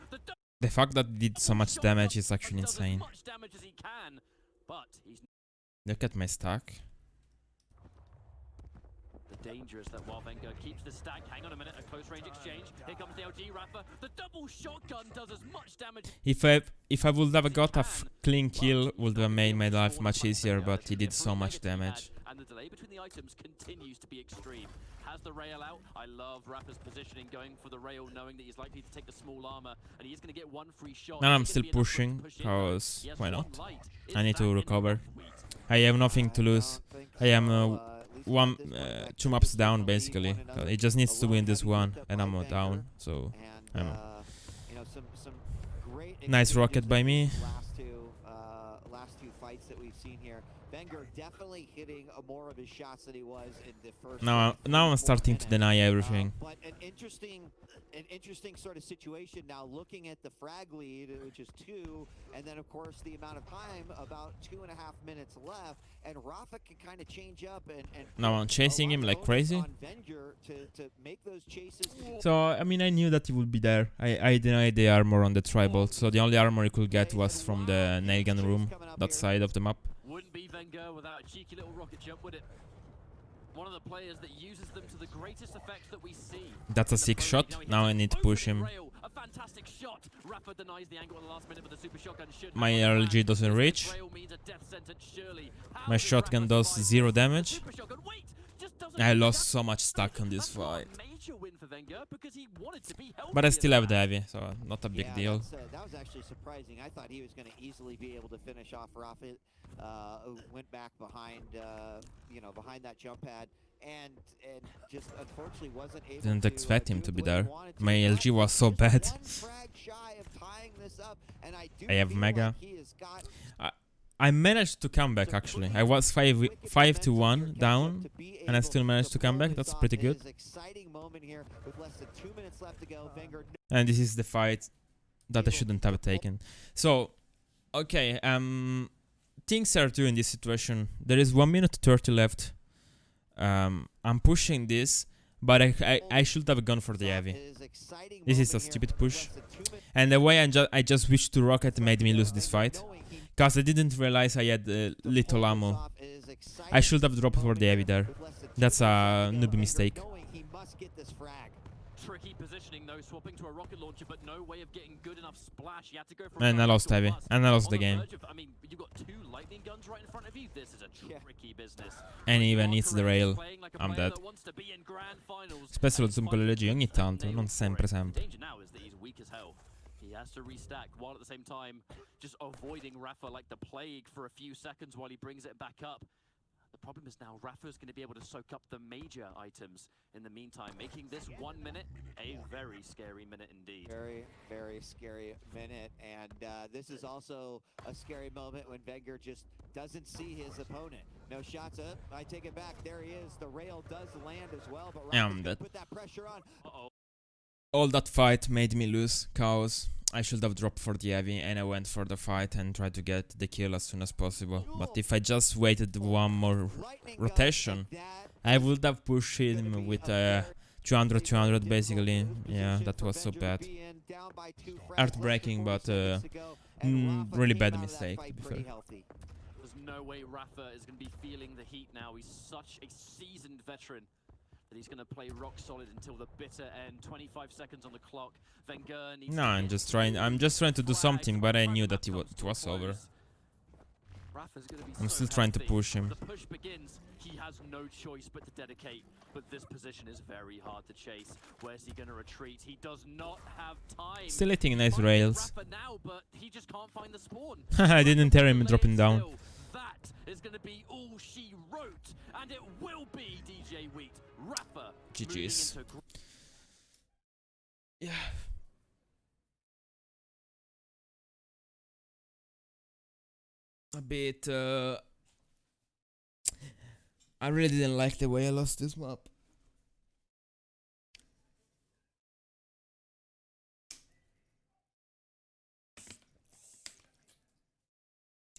The fact that he did so much shot damage up is actually and does insane. as much damage as he can, but he's Look at my stack. the dangerous that while Wenger keeps the stack. Hang on a minute, a close range exchange. Here comes the LG Rapha. The double shotgun does as much damage. If I would have got a clean kill, would have made my life much easier, but he did so much damage. And the delay between the items continues to be extreme. Has the rail out. I love Rapha's positioning, going for the rail, knowing that he's likely to take the small armor, and he is going to get one free shot. Now I'm Is it still gonna be enough for him pushing, to push in, though? cause He has why one not? light. I Is need to that recover. enough? I have nothing to lose. don't think I am so, at least at this point. Like, 2 they maps just down don't need basically. one another. It just needs A to lot win this heavy one, lift up and by I'm Wenger, down. So and I'm some great Nice exchanges rocket by in me. these last two fights that we've seen here. Wenger definitely hitting more of his shots than he was in the first. now I'm starting to deny everything. But an interesting sort of situation now. Looking at the frag lead, which is 2, and then of course the amount of time, about 2.5 minutes left, and Rapha can kind of change up and Now I'm chasing him like crazy. on Venger to make those chases. So I mean, I knew that he would be there. I denied the armor on the tribal, so the only armor he could get was from the nail gun room, that side of the map. Wouldn't be Wenger without a cheeky little rocket jump, would it? One of the players that uses them to the greatest effect that we see. That's a 6 shot. Now I need to push him. A fantastic shot. Rapha denies the angle at the last minute, but the super shotgun should My have LG back. doesn't This reach. rail means a death sentence, surely. How My did shotgun Rapha does survive 0 this? The damage. super shotgun, wait, just doesn't I do lost that. so much stack on this That's not a fight. major win for Wenger because he wanted to be But I healthier still than have the that. heavy, so not a big Yeah, deal. that was actually surprising. I thought he was going to easily be able to finish off Rapha. Went back behind, behind that jump pad, and just unfortunately wasn't able Didn't to expect him do to it be the way he there. wanted to. My But LG was so just bad. one frag shy of tying this up, and I do I have feel mega. like he has got I managed to come back actually. I was 5 to 1 down, and I still managed to come back. That's pretty good. Exciting moment here with less than 2 minutes left to go. Wenger And this is the fight that I shouldn't have taken. So, okay, things are due in this situation. There is 1 minute 30 left. I'm pushing this, but I should have gone for the heavy. This is a stupid push. And the way I just switched to rocket made me lose this fight. Because I didn't realize I had little ammo. I should have dropped for the heavy there. That's a newbie mistake. Tricky positioning though, swapping to a rocket launcher, but no way of getting good enough splash. You had to go for And I lost heavy. And I lost the game. I mean, you've got 2 lightning guns right in front of you. This is a tricky business. And even hits the rail. Playing like a I'm player dead. that wants to be in grand finals. Spesso lo zoom con le leggi ogni tanto, non Nailed sempre for it. sempre. Danger now is that he's weak as hell. He has to restack while at the same time just avoiding Rapha like the plague for a few seconds while he brings it back up. The problem is now Rapha's going to be able to soak up the major items in the meantime, making this 1 minute a very scary minute indeed. Very, very scary minute, and this is also a scary moment when Wenger just doesn't see his opponent. No shots up. I take it back. There he is. The rail does land as well, but Yeah, Rapha's I'm gonna dead. put that pressure on. Uh-oh. All that fight made me lose, cause I should have dropped for the heavy and I went for the fight and tried to get the kill as soon as possible. But if I just waited one more rotation, I would have pushed him with 200 basically. Yeah, that was so bad. Heartbreaking, but really bad mistake, to be fair. There's no way Rapha is going to be feeling the heat now. He's such a seasoned veteran that he's going to play rock solid until the bitter end. 25 seconds on the clock. VengeurR needs I'm just trying to do something, but I knew that it was over. I'm still trying to push him. The push begins. He has no choice but to dedicate, but this position is very hard to chase. Where's he going to retreat? He does not have time. Still hitting nice rails. Now, but he just can't find the spawn. I didn't hear him dropping down. That is going to be all she wrote, and it will be DJ Wheat. Rapha. GG's. Yeah. A bit. I really didn't like the way I lost this map.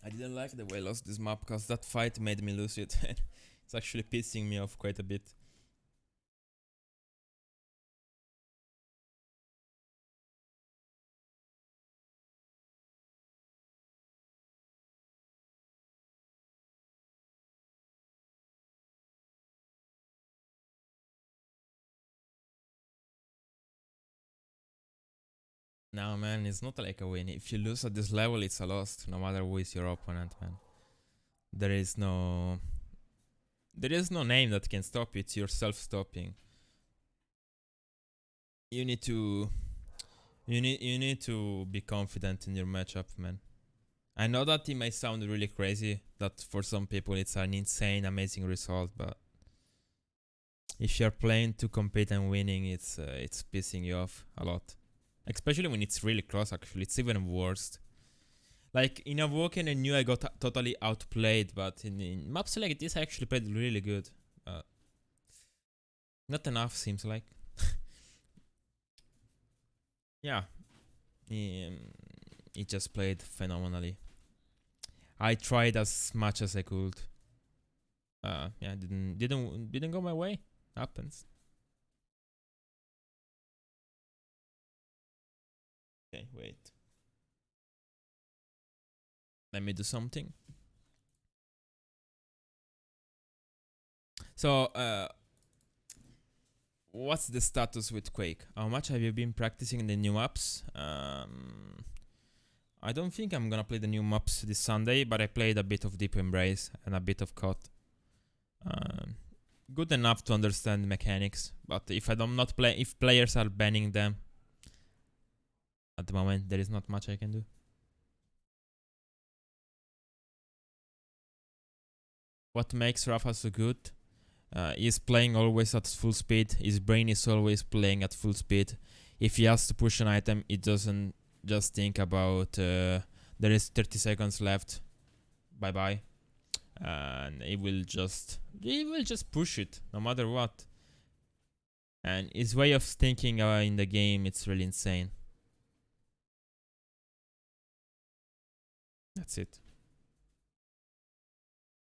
I didn't like the way I lost this map because that fight made me lose it. It's actually pissing me off quite a bit. No, man, it's not like a win. If you lose at this level, it's a loss, no matter who is your opponent, man. There is no name that can stop you. It's yourself stopping. You need to be confident in your matchup, man. I know that it may sound really crazy, that for some people it's an insane, amazing result, but if you're playing to compete and winning, it's pissing you off a lot. Especially when it's really close, actually. It's even worse. Like, in Awoken, I knew I got totally outplayed, but in maps like this, I actually played really good. Not enough, seems like. Yeah. He just played phenomenally. I tried as much as I could. Yeah, didn't go my way. Happens. Okay, wait. Let me do something. So, what's the status with Quake? How much have you been practicing the new maps? I don't think I'm gonna play the new maps this Sunday, but I played a bit of Deep Embrace and a bit of COD. Good enough to understand mechanics, but if if players are banning them, at the moment, there is not much I can do. What makes Rapha so good? He's playing always at full speed. His brain is always playing at full speed. If he has to push an item, he doesn't just think about there is 30 seconds left. Bye bye. And he will just push it no matter what. And his way of thinking in the game, it's really insane. That's it.